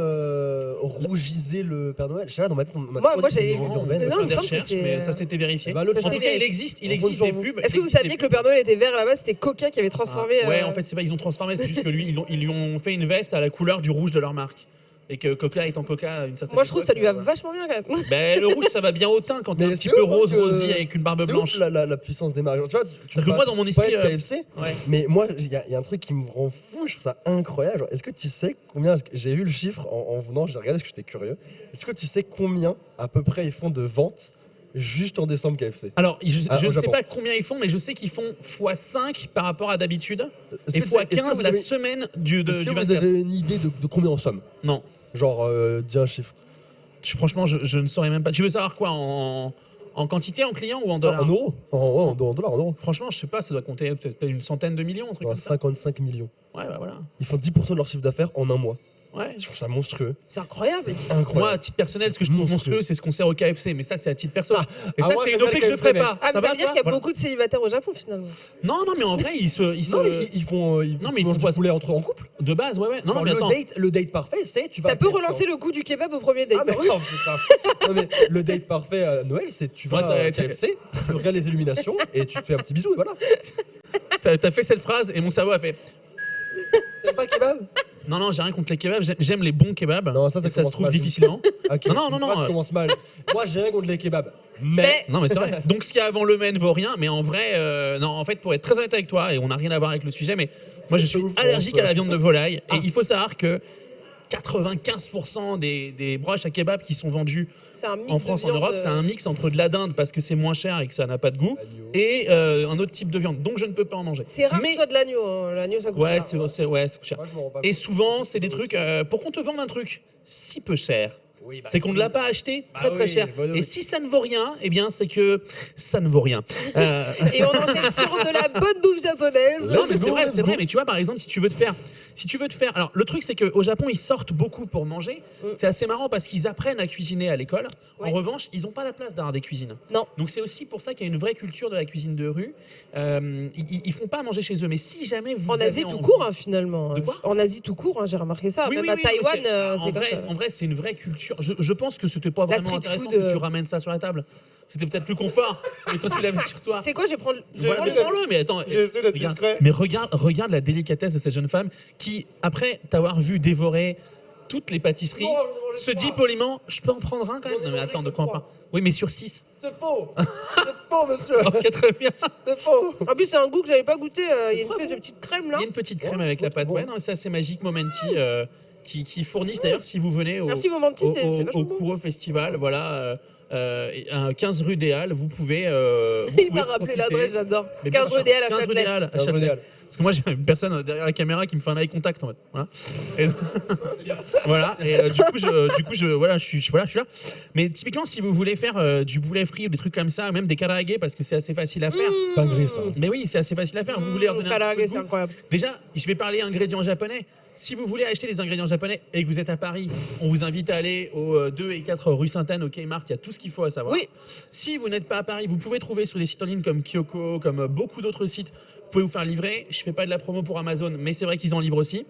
rougisé le Père Noël. Je sais pas, dans ma tête, on a Moi, trop dit j'avais une légende vu. urbaine. Mais non, Faire il me des semble que recherches, c'est- mais ça s'était vérifié. Eh ben, l'autre, En tout c'était- cas, il existe on des compte sur vous. pubs. Est-ce que vous saviez que le Père Noël était vert à la base? C'était Coca qui avait transformé. Ouais, en fait, c'est pas ils ont transformé, c'est juste que lui, ils lui ont fait une veste à la couleur du rouge de leur marque. Et que Coca étant Coca, à une certaine Moi, je trouve que ça lui va époque, vachement bien quand même. Ben, le rouge, ça va bien au teint quand t'es un Mais petit c'est peu ouf, hein, rose, que- rosy avec une barbe C'est blanche. ouf, la puissance des marques. Tu vois, Parce que moi, dans mon esprit, pas être KFC, ouais. mais moi, il y a un truc qui me rend fou, je trouve ça incroyable. Genre, est-ce que tu sais combien, j'ai vu le chiffre en venant, j'ai regardé parce que j'étais curieux. Est-ce que tu sais combien à peu près ils font de ventes juste en décembre KFC? Alors, je Ah, ne au sais Japon. pas combien ils font, mais je sais qu'ils font x5 par rapport à d'habitude Est-ce et que vous avez- x15 vous la avez- semaine Est-ce du que vous 24. avez une idée de combien en somme? Non, Genre, dis un chiffre. franchement, je ne saurais même pas. Tu veux savoir quoi en quantité, en clients ou en dollars? En euros? En dollars, en euros. Franchement, je sais pas, ça doit compter peut-être une centaine de millions, un truc Ouais, comme ça. 55 millions. Ouais, bah voilà. Ils font 10% de leur chiffre d'affaires en un mois. Ouais. Je trouve ça monstrueux. C'est incroyable. Incroyable. Moi, à titre personnel, ce que je trouve monstrueux, c'est ce qu'on sert au KFC. Mais ça, c'est à titre personnel. Et ça, moi, c'est j'aime une bien OP le que je ferai KFC, pas. Ah, mais ça va, veut dire toi qu'il y a Voilà. beaucoup de célibataires au Japon finalement. Non, mais en vrai, ils se. Non, ils font. Non, mais ils mangent font du poulet entre en couple. De base, ouais. Non, Genre, mais attends. le date parfait, c'est tu vas. Ça peut à KFC. relancer le goût du kebab au premier date. Ah, mais hein. non, putain. Non, mais le date parfait à Noël, c'est tu vas Ouais, à KFC, tu regardes les illuminations et tu te fais un petit bisou et voilà. T'as fait cette phrase et mon cerveau a fait. T'aimes pas kebab? Non, j'ai rien contre les kebabs. J'aime les bons kebabs. Non, ça et ça se commence trouve mal. difficilement. Ok, Non, une phrase non. commence mal. Moi, j'ai rien contre les kebabs. Mais. Non, mais c'est vrai. Donc, ce qui est avant le men vaut rien. Mais en vrai, non, en fait, pour être très honnête avec toi, et on n'a rien à voir avec le sujet, mais moi, je suis ouf, allergique ouais. à la viande de volaille. Et il faut savoir que 95% des broches à kebab qui sont vendues C'est un mix en France, de en viande, Europe, c'est un mix entre de la dinde parce que c'est moins cher et que ça n'a pas de goût, et un autre type de viande. Donc, je ne peux pas en manger. C'est rare que Mais ce soit de l'agneau. hein. L'agneau, ça coûte ouais, cher. ça coûte cher. Moi, je m'en rends pas Et compte. souvent, c'est des trucs pour qu'on te vende un truc si peu cher. Oui, bah, C'est qu'on ne l'a pas acheté très très oui, cher. bah oui. Et si ça ne vaut rien, eh bien c'est que ça ne vaut rien. Et on enchaîne sur de la bonne bouffe japonaise. Non mais c'est bon, vrai, let's c'est go. vrai. Mais tu vois par exemple, si tu veux te faire, alors le truc c'est qu'au Japon ils sortent beaucoup pour manger. C'est assez marrant parce qu'ils apprennent à cuisiner à l'école. Ouais. En revanche, ils n'ont pas la place d'avoir des cuisines. Non. Donc c'est aussi pour ça qu'il y a une vraie culture de la cuisine de rue. Ils font pas à manger chez eux. Mais si jamais vous En avez Asie tout envie- court, hein, finalement. De quoi En Asie tout court, hein, j'ai remarqué ça. Même à Taïwan, mais c'est en comme vrai, ça. en vrai, c'est une vraie culture. Je pense que c'était pas La vraiment street intéressant food, que tu ramènes ça sur la table. C'était peut-être plus confort que quand tu l'avais sur toi. C'est quoi, je vais prendre Voilà, mais prends-le, mais attends. J'essaie d'être regarde, discret. mais regarde la délicatesse de cette jeune femme qui, après t'avoir vu dévorer toutes les pâtisseries, Non, je ne mange se dit pas. poliment, je peux en prendre un quand même. Non mais attends, de quoi on parle? Oui, mais sur 6. C'est faux. C'est faux, monsieur. Ok, très bien. C'est faux. En plus, c'est un goût que j'avais pas goûté. Il y a une espèce de petite crème là. Il y a une petite crème avec la pâte. bon. Ouais, non, ça c'est Magic Momenti qui fournissent d'ailleurs si vous venez au, Merci, Momenti, au, c'est au, vachement au bon. Koureux Festival, voilà, 15 rue des Halles, vous pouvez. Il m'a rappelé l'adresse, j'adore. 15 rue des Halles à 15 rue des Châtelet. Halles à 15 rue Châtelet. des Halles. Parce que moi j'ai une personne derrière la caméra qui me fait un eye contact en fait. Voilà. Et, voilà. Et du coup je suis là. Mais typiquement si vous voulez faire du boulet frit ou des trucs comme ça, même des karaage parce que c'est assez facile à faire. Dinguerie, ça. Mais oui, c'est assez facile à faire. Vous voulez leur donner un petit peu Karaage, de c'est goût. incroyable. Déjà, je vais parler ingrédients japonais. Si vous voulez acheter des ingrédients japonais et que vous êtes à Paris, on vous invite à aller aux 2 et 4 rue Sainte-Anne, au Kmart, il y a tout ce qu'il faut à savoir. Oui. Si vous n'êtes pas à Paris, vous pouvez trouver sur des sites en ligne comme Kyoko, comme beaucoup d'autres sites, vous pouvez vous faire livrer. Je fais pas de la promo pour Amazon, mais c'est vrai qu'ils en livrent aussi.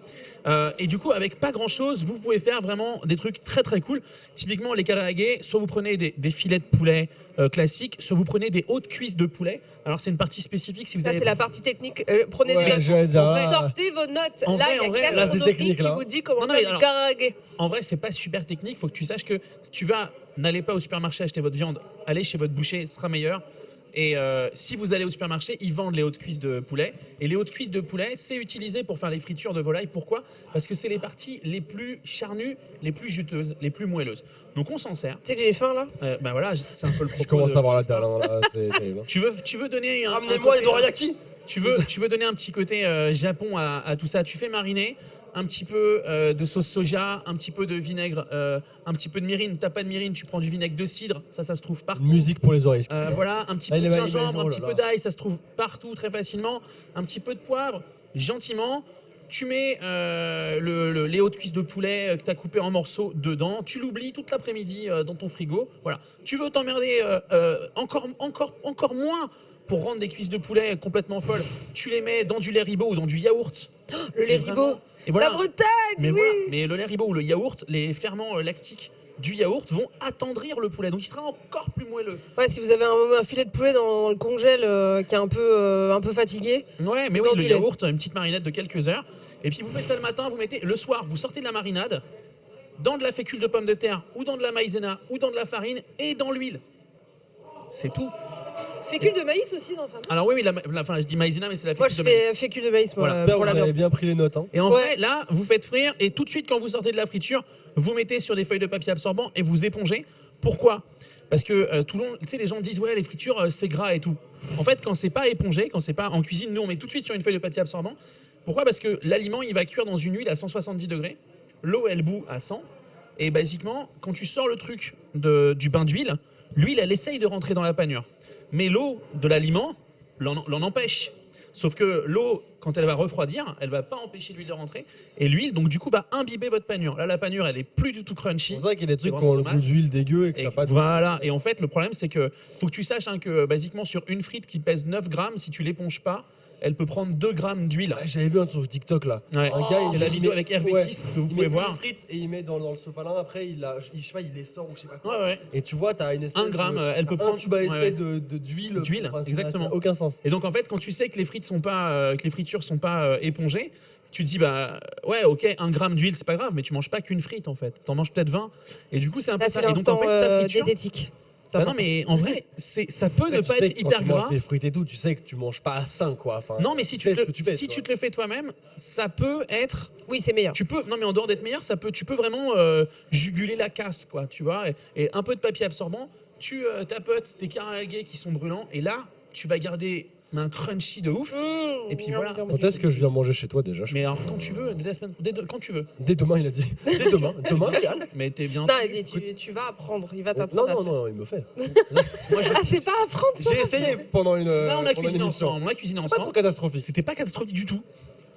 Et du coup, avec pas grand-chose, vous pouvez faire vraiment des trucs très très cool. Typiquement, les karaage, soit vous prenez des filets de poulet classiques, soit vous prenez des hautes cuisses de poulet. Alors c'est une partie spécifique si vous Ça, avez... c'est la partie technique. Prenez Ouais, des notes. je vais dire, En là. vrai, sortez vos notes. En Là, vrai, il y en a vrai, Casse là, c'est Monotique technique, qui là. vous dit comment Non, faire mais du alors- karaage. En vrai, c'est pas super technique. Faut que tu saches que si tu vas, n'allez pas au supermarché acheter votre viande, allez chez votre boucher, ce sera meilleur. Et si vous allez au supermarché, ils vendent les hautes cuisses de poulet. Et les hautes cuisses de poulet, c'est utilisé pour faire les fritures de volaille. Pourquoi ? Parce que c'est les parties les plus charnues, les plus juteuses, les plus moelleuses. Donc on s'en sert. Tu sais que j'ai faim là. Ben voilà, c'est un peu le propos. Je commence de- à avoir la dalle, hein, là, c'est terrible. Tu veux donner un Ramenez-moi côté- les dorayaki. tu veux donner un petit côté Japon à tout ça. Tu fais mariner un petit peu de sauce soja, un petit peu de vinaigre, un petit peu de mirin. T'as pas de mirin, tu prends du vinaigre de cidre. Ça se trouve partout. Musique pour les oreilles. Voilà, un petit Ah, peu de il est gingembre, maison, un petit là, peu là. d'ail, ça se trouve partout très facilement. Un petit peu de poivre, gentiment. Tu mets les hautes cuisses de poulet que tu as coupées en morceaux dedans. Tu l'oublies toute l'après-midi dans ton frigo. Voilà. Tu veux t'emmerder encore moins pour rendre des cuisses de poulet complètement folles. Tu les mets dans du lait Ribot ou dans du yaourt. Le lait Et Ribot. vraiment- et voilà. La Bretagne, Mais oui. voilà. Mais le lait Ribot ou le yaourt, les ferments lactiques du yaourt vont attendrir le poulet. Donc il sera encore plus moelleux. Ouais, si vous avez un filet de poulet dans le congèle qui est un peu fatigué. Ouais, mais Dans oui, le du lait. yaourt, une petite marinade de quelques heures. Et puis vous faites ça le matin, vous mettez le soir, vous sortez de la marinade dans de la fécule de pommes de terre ou dans de la maïzena ou dans de la farine et dans l'huile. C'est tout. Fécule de maïs aussi dans ça. Alors oui, enfin, je dis maïzena, mais c'est la Moi, fécule je de fais maïs. fécule de maïs moi, Voilà. pour Vous la avez viande. bien pris les notes. Hein. Et en Ouais. vrai, là, vous faites frire et tout de suite, quand vous sortez de la friture, vous mettez sur des feuilles de papier absorbant et vous épongez. Pourquoi ? Parce que tout le long, tu sais, les gens disent ouais, les fritures, c'est gras et tout. En fait, quand c'est pas épongé, quand c'est pas en cuisine, nous, on met tout de suite sur une feuille de papier absorbant. Pourquoi ? Parce que l'aliment, il va cuire dans une huile à 170 degrés. L'eau, elle bout à 100. Et basiquement, quand tu sors le truc du bain d'huile, l'huile, elle essaye de rentrer dans la panure. Mais l'eau de l'aliment l'en empêche. Sauf que l'eau, quand elle va refroidir, elle va pas empêcher l'huile de rentrer. Et l'huile, donc du coup, va imbiber votre panure. Là, la panure, elle est plus du tout crunchy. C'est pour ça qu'il y a des C'est trucs qui vraiment ont le goût dommage. d'huile dégueu et que Et ça passe. voilà. Et en fait, le problème, c'est que faut que tu saches que basiquement, sur une frite qui pèse 9 grammes, si tu l'éponges pas, elle peut prendre 2 grammes d'huile. Ouais, j'avais vu un truc sur TikTok là. Ouais. Un gars, Il y a la vidéo avec Hervétis que vous il pouvez met voir. une frite et il met dans le sopalin. Après, je sais pas, il les sort ou je sais pas quoi. Ouais, ouais. Et tu vois, t'as une espèce 1 gramme, elle peut un prendre. tube à essai ouais, ouais. d'huile. D'huile, Enfin, ça exactement. n'a aucun sens. Et donc en fait, quand tu sais que les frites sont pas, que les fritures sont pas épongées, tu te dis bah ouais, ok, 1 gramme d'huile c'est pas grave, mais tu manges pas qu'une frite en fait. T'en manges peut-être 20. Et du coup c'est un peu Là, ça. c'est Et donc en l'instant fait ta friture. diététique. C'est Bah non important. mais en vrai, ça peut Après, ne tu pas sais être que quand hyper tu manges gras. des fruits et tout, tu sais que tu manges pas sain quoi. Enfin, Non mais si tu sais te, ce que tu fais, si toi. tu te le fais toi-même, ça peut être. Oui, c'est meilleur. Tu peux, non mais en dehors d'être meilleur, tu peux vraiment juguler la casse, quoi, tu vois, et un peu de papier absorbant, tu tapotes tes karaagés qui sont brûlants, et là, tu vas garder un crunchy de ouf, et puis voilà. Quand est-ce que je viens manger chez toi déjà Mais alors, quand tu veux, quand tu veux, Dès demain, il a dit. Dès demain. Demain, Yann. mais t'es bien. Non, mais tu vas apprendre. Il va Non, t'apprendre. à non, faire. non, il me fait. Ah, c'est pas apprendre ça. J'ai essayé pendant une. Là, on a pendant cuisiné une émission. ensemble, on a cuisiné Pas trop ensemble. catastrophique. C'était pas catastrophique du tout.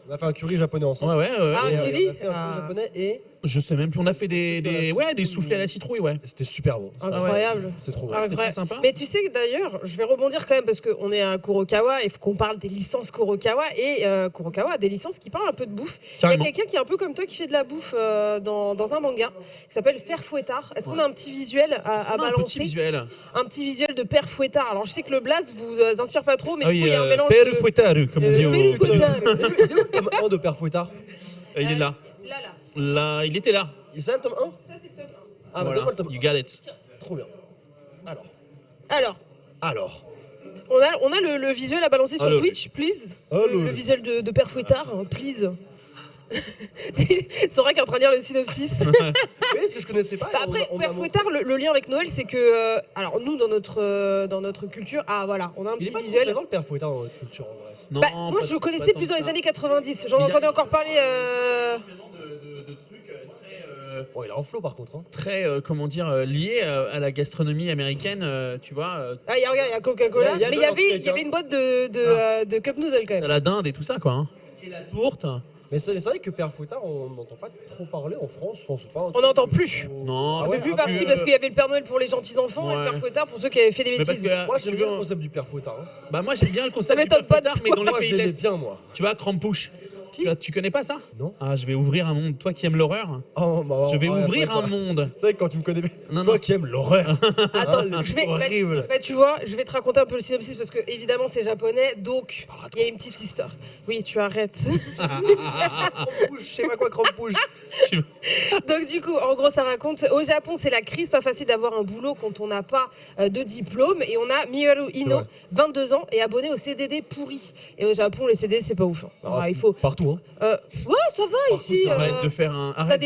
On a fait un curry japonais ensemble. Ouais, ouais, ouais. Ah, Et, un curry on a fait un Ah. curry japonais et Je sais même plus. On a fait des soufflets à la citrouille, ouais. c'était super bon. Incroyable. C'était trop bon. C'était très sympa. Mais tu sais que d'ailleurs, je vais rebondir quand même parce qu'on est à Kurokawa et il faut qu'on parle des licences Kurokawa. Et Kurokawa a des licences qui parlent un peu de bouffe. Carrément. Il y a quelqu'un qui est un peu comme toi qui fait de la bouffe dans un manga qui s'appelle Père Fouettard. Est-ce qu'on a un petit visuel à On a un balancer petit visuel. Un petit visuel de Père Fouettard. Alors je sais que le blaze vous inspire pas trop, mais Ah du coup oui, il y a un mélange Père de. Fouettard, comme on dit au. Père Fouettard. Il est où le tome 1 de Père Fouettard? Il est là. Là. Là, il était là. Et ça, le tome 1? Ça c'est le tome Ah, bah, Voilà. donne-moi le tome 1. You got it. Trop bien. Alors. 1. Alors. On a le visuel à balancer sur Allô. Twitch, please. Allô. Le visuel de Père Fouettard, please. Sora qui est en train de lire le synopsis. Oui, ce que je connaissais pas. Bah après, on a Père montré. Fouettard, le lien avec Noël, c'est que. Alors, nous, dans notre culture, ah voilà, on a un Il est petit pas trop visuel. présent le Père Fouettard dans notre culture en vrai. Non, Bah, moi, pas- je le pas connaissais tant plus que dans les ça. années 90. J'en Il y a- entendais encore parler. De trucs Bon, il est en flow par contre. Hein. très, comment dire, liés à la gastronomie américaine, tu vois. Ah, regarde, il y a Coca-Cola. Il y a Mais le il y avait une boîte de cup noodle quand T'as même. la dinde et tout ça, quoi. Hein. Et la tourte. Mais c'est vrai que Père Fouettard, on n'entend pas trop parler en France. Je pense pas. On n'entend plus. Non, Ça ouais, fait plus ah, partie tu- parce qu'il y avait le Père Noël pour les gentils enfants et le Ouais. Père Fouettard pour ceux qui avaient fait des Mais parce bêtises. que, Moi, si j'aime tu bien veux, le concept du Père Fouettard. Hein. bah moi j'aime bien le Ça concept du m'étonne Père pas de Fouettard, mais toi. dans les Moi, pays je de l'aimais l'Est. bien, moi. Tu vois, Krampouche. Tu connais pas ça? Non. Ah, je vais ouvrir un monde. Toi qui aimes l'horreur, Oh, bah, je vais ouais, ouvrir ouais, un monde. Tu sais, quand tu me connais, Non, toi non. qui aimes l'horreur. Attends, je vais. horrible. Tu vois, je vais te raconter un peu le synopsis parce que évidemment c'est japonais, donc il y a une petite histoire. Oui, tu arrêtes. Crampouche, je sais pas quoi, crampouche. Tu- Donc du coup, en gros, ça raconte au Japon, c'est la crise, pas facile d'avoir un boulot quand on n'a pas de diplôme. Et on a Miharu Ino, Ouais. 22 ans, et abonné au CDD pourri. Et au Japon, les CDD, c'est pas ouf. Hein. Alors, il faut. Partout, hein. Ouais, ça va ici. Arrête de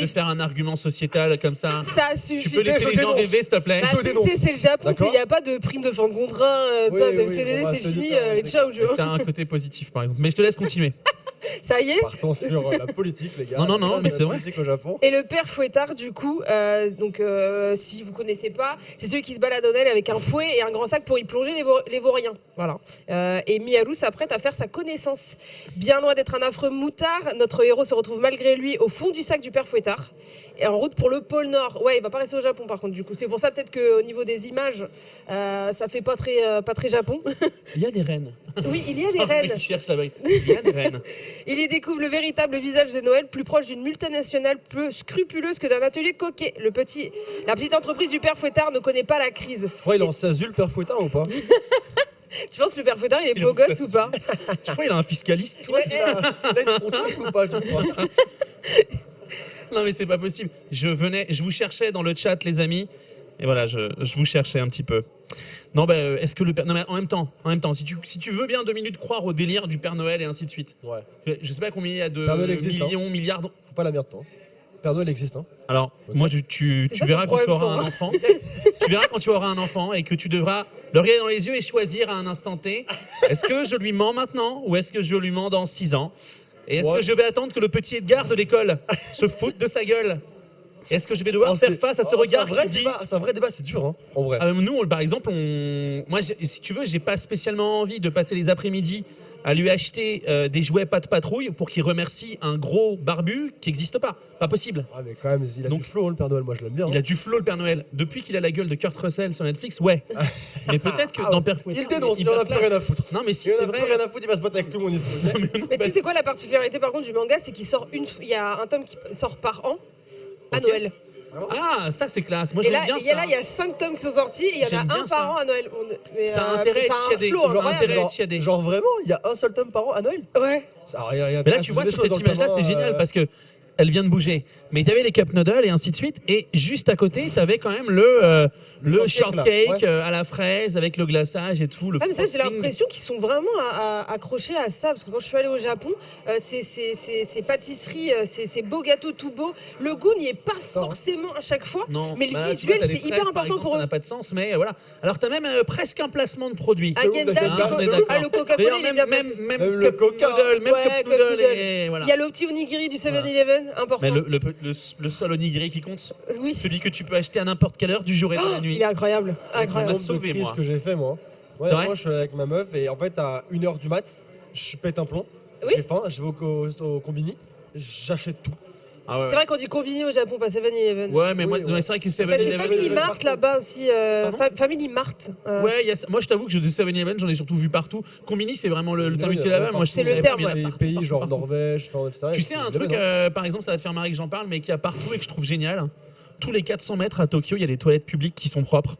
faire un argument sociétal comme ça. Ça suffit. Tu peux laisser Je les gens dénonce. rêver, s'il te plaît. Bah, Je tu dénonce. sais, c'est le Japon, il D'accord. n'y a pas de prime de fin de contrat, Oui, ça, oui, de oui, CDD, on va c'est se fini, dire, les ciao, tu vois. C'est un côté positif, par exemple. Mais je te laisse continuer. Ça y est. Partons sur la politique, les gars. Non, mais c'est vrai. La politique au Japon. Et le père fouettard, du coup, si vous connaissez pas, c'est celui qui se balade en aile avec un fouet et un grand sac pour y plonger les vauriens. Voilà. Et Miharu s'apprête à faire sa connaissance. Bien loin d'être un affreux moutard, notre héros se retrouve malgré lui au fond du sac du père fouettard et en route pour le pôle Nord. Ouais, il va pas rester au Japon par contre, du coup. C'est pour ça peut-être qu'au niveau des images, ça fait pas très Japon. Il y a des reines. Oui, il y a des Le reines. mec cherche la bague. Il y a des reines. Il y découvre le véritable visage de Noël, plus proche d'une multinationale peu scrupuleuse que d'un atelier coquet. La petite entreprise du père Fouettard ne connaît pas la crise. Je crois qu'il est en SASU, le père Fouettard, ou pas? Tu penses que le père Fouettard, il est Il beau en gosse sait. ou pas? Je crois qu'il a un fiscaliste. Ouais, Il a une comptable ou pas, tu crois? Non, mais c'est pas possible. Je vous cherchais dans le chat, les amis. Et voilà, je vous cherchais un petit peu. Non, ben, est-ce que le Père... Non, mais en même temps, si tu veux bien 2 minutes croire au délire du Père Noël et ainsi de suite. Ouais. Je sais pas combien il y a de Père Noël existe, millions, milliards. Faut pas la merde, toi. Père Noël existe, hein. Alors, moi, tu C'est ça verras ton quand tu problème, auras un ça. enfant. Tu verras quand tu auras un enfant et que tu devras le regarder dans les yeux et choisir à un instant T. Est-ce que je lui mens maintenant ou est-ce que je lui mens dans 6 ans? Et est-ce Ouais. que je vais attendre que le petit Edgar de l'école se foute de sa gueule? Est-ce que je vais devoir faire face à ce regard C'est un vrai qui dit... débat, c'est un vrai débat, c'est dur, hein, en vrai. Nous, par exemple, moi, si tu veux, j'ai pas spécialement envie de passer les après-midi à lui acheter des jouets pas de patrouille pour qu'il remercie un gros barbu qui n'existe pas. Pas possible. Ah, mais quand même, il a Donc- du flow, hein, le Père Noël, moi je l'aime bien. Il a du flow, le Père Noël. Depuis qu'il a la gueule de Kurt Russell sur Netflix, ouais. Mais peut-être que dans Père Fouettard, Il dénonce, il hyper en a plus classe. rien à foutre. Non, mais si, Il en c'est a vrai. plus rien à foutre, il va se battre avec tout le monde ici. ok Mais tu sais, c'est quoi la particularité par contre du manga? C'est qu'il sort il y a un tome qui sort par an à Ok. Noël. Ah, ça, c'est classe. Moi, Et j'aime là, bien il y a ça. là, il y a 5 tomes qui sont sortis et il y en J'aime a bien un ça. par an à Noël. Ça a intérêt à un chiader. flow Genre incroyable. intérêt à chiader. Genre vraiment, il y a un seul tome par an à Noël. Ouais. Alors, Mais là, tu vois, sur cette image-là, c'est génial parce que elle vient de bouger. Mais tu avais les cup noodles et ainsi de suite. Et juste à côté, tu avais quand même le shortcake, shortcake là. Ouais. à la fraise avec le glaçage et tout. Le Ah mais ça j'ai frosting. l'impression qu'ils sont vraiment accrochés à ça parce que quand je suis allée au Japon, ces pâtisseries, ces beaux gâteaux tout beaux, le goût n'y est pas forcément à chaque fois, Non, mais le bah, tu vois, visuel t'as les c'est fraises, hyper par important exemple, pour ça eux. n'a pas de sens, mais voilà. Alors, tu as même presque un placement de produit. Agenda, Ah, on est c'est d'accord. le Coca-Cola il est bien même, placé. même Même le cup Coca. noodle, même Ouais, cup Cup noodle, Noodle. et voilà. Il y a le petit onigiri du 7-Eleven, important. Mais le seul onigiri qui compte, Oui. celui que tu peux acheter à n'importe quelle heure du jour et de la Oh, nuit. il est incroyable, incroyable. m'a sauvé, de crises moi. que j'ai fait, moi. Ouais, C'est vrai moi, je suis allé avec ma meuf et en fait, à 1h du mat, je pète un plomb. Oui. J'ai faim, je vais au combini, j'achète tout. Ah ouais, C'est vrai qu'on dit combini au Japon, pas 7-Eleven. Ouais, mais moi, Oui, ouais. mais c'est vrai que Bah, c'est 7-Eleven. Family Mart là-bas aussi. Family Mart. Ouais, moi je t'avoue que de 7-Eleven, j'en ai surtout vu partout. Combini, c'est vraiment le terme Oui, utilisé ouais, là-bas. Moi, je c'est savais le pas, terme, mais il y en a ouais. Les partout, pays partout, genre partout. Norvège, etc. Tu sais un truc, par exemple, ça va te faire marrer que j'en parle, mais qu'il y a partout et que je trouve génial. Tous les 400 mètres à Tokyo, il y a des toilettes publiques qui sont propres.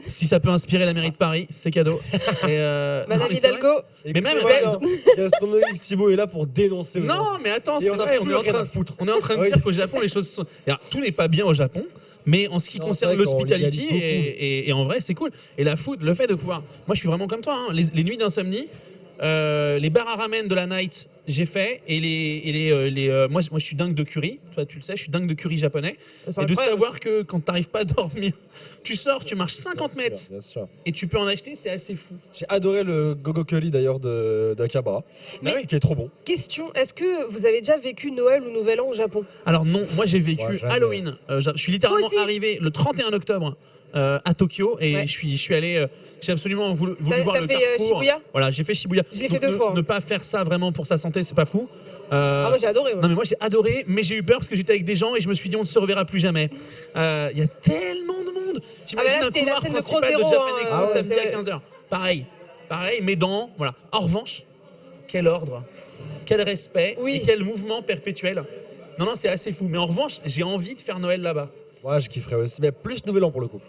Si ça peut inspirer la mairie de Paris, c'est cadeau. Et, non, Madame mais c'est vrai. Hidalgo. Mais même- Gastronomie Thibaut est là pour dénoncer. Non, mais attends, Et c'est on a vrai, plus on est en rien train à foutre. on est en train de Oui. dire qu'au Japon, les choses sont. Alors, tout n'est pas bien au Japon, mais en ce qui Non, concerne c'est vrai qu'on l'hospitality, légalise beaucoup. et en vrai, c'est cool. Et la food, le fait de pouvoir. Moi, je suis vraiment comme toi, hein, les nuits d'insomnie, les bars à ramen de la night, j'ai fait, et moi, je suis dingue de curry, toi tu le sais, je suis dingue de curry japonais. C'est Et de incroyable. savoir que quand t'arrives pas à dormir, tu sors, tu marches 50 mètres, Bien sûr. et tu peux en acheter, c'est assez fou. J'ai adoré le Gogo Curry d'ailleurs d'Akabara, Mais- qui est trop bon. Question, est-ce que vous avez déjà vécu Noël ou Nouvel An au Japon? Alors non, moi j'ai vécu Ouais, jamais. Halloween. Je suis littéralement Moi aussi. arrivé le 31 octobre à Tokyo et Ouais. je suis allé. J'ai absolument voulu T'as voir le fait, Carrefour. Shibuya? Voilà, j'ai fait Shibuya. Je l'ai fait Donc, 2 fois, hein. Ne pas faire ça vraiment pour sa santé, c'est pas fou. Ah moi j'ai adoré. ouais. Non mais moi j'ai adoré, mais j'ai eu peur parce que j'étais avec des gens et je me suis dit on ne se reverra plus jamais. Il y a tellement de monde. T'imagines Ah, bah là, un c'était la couloir scène de principal Cross Zero, Japan hein, Expo ah ouais, samedi à c'était- 15h. Pareil, mais dans voilà. En revanche, quel ordre quel respect Oui. et quel mouvement perpétuel. Non, c'est assez fou. Mais en revanche, j'ai envie de faire Noël là-bas. Ouais, je kifferais aussi. Mais plus Nouvel An pour le coup.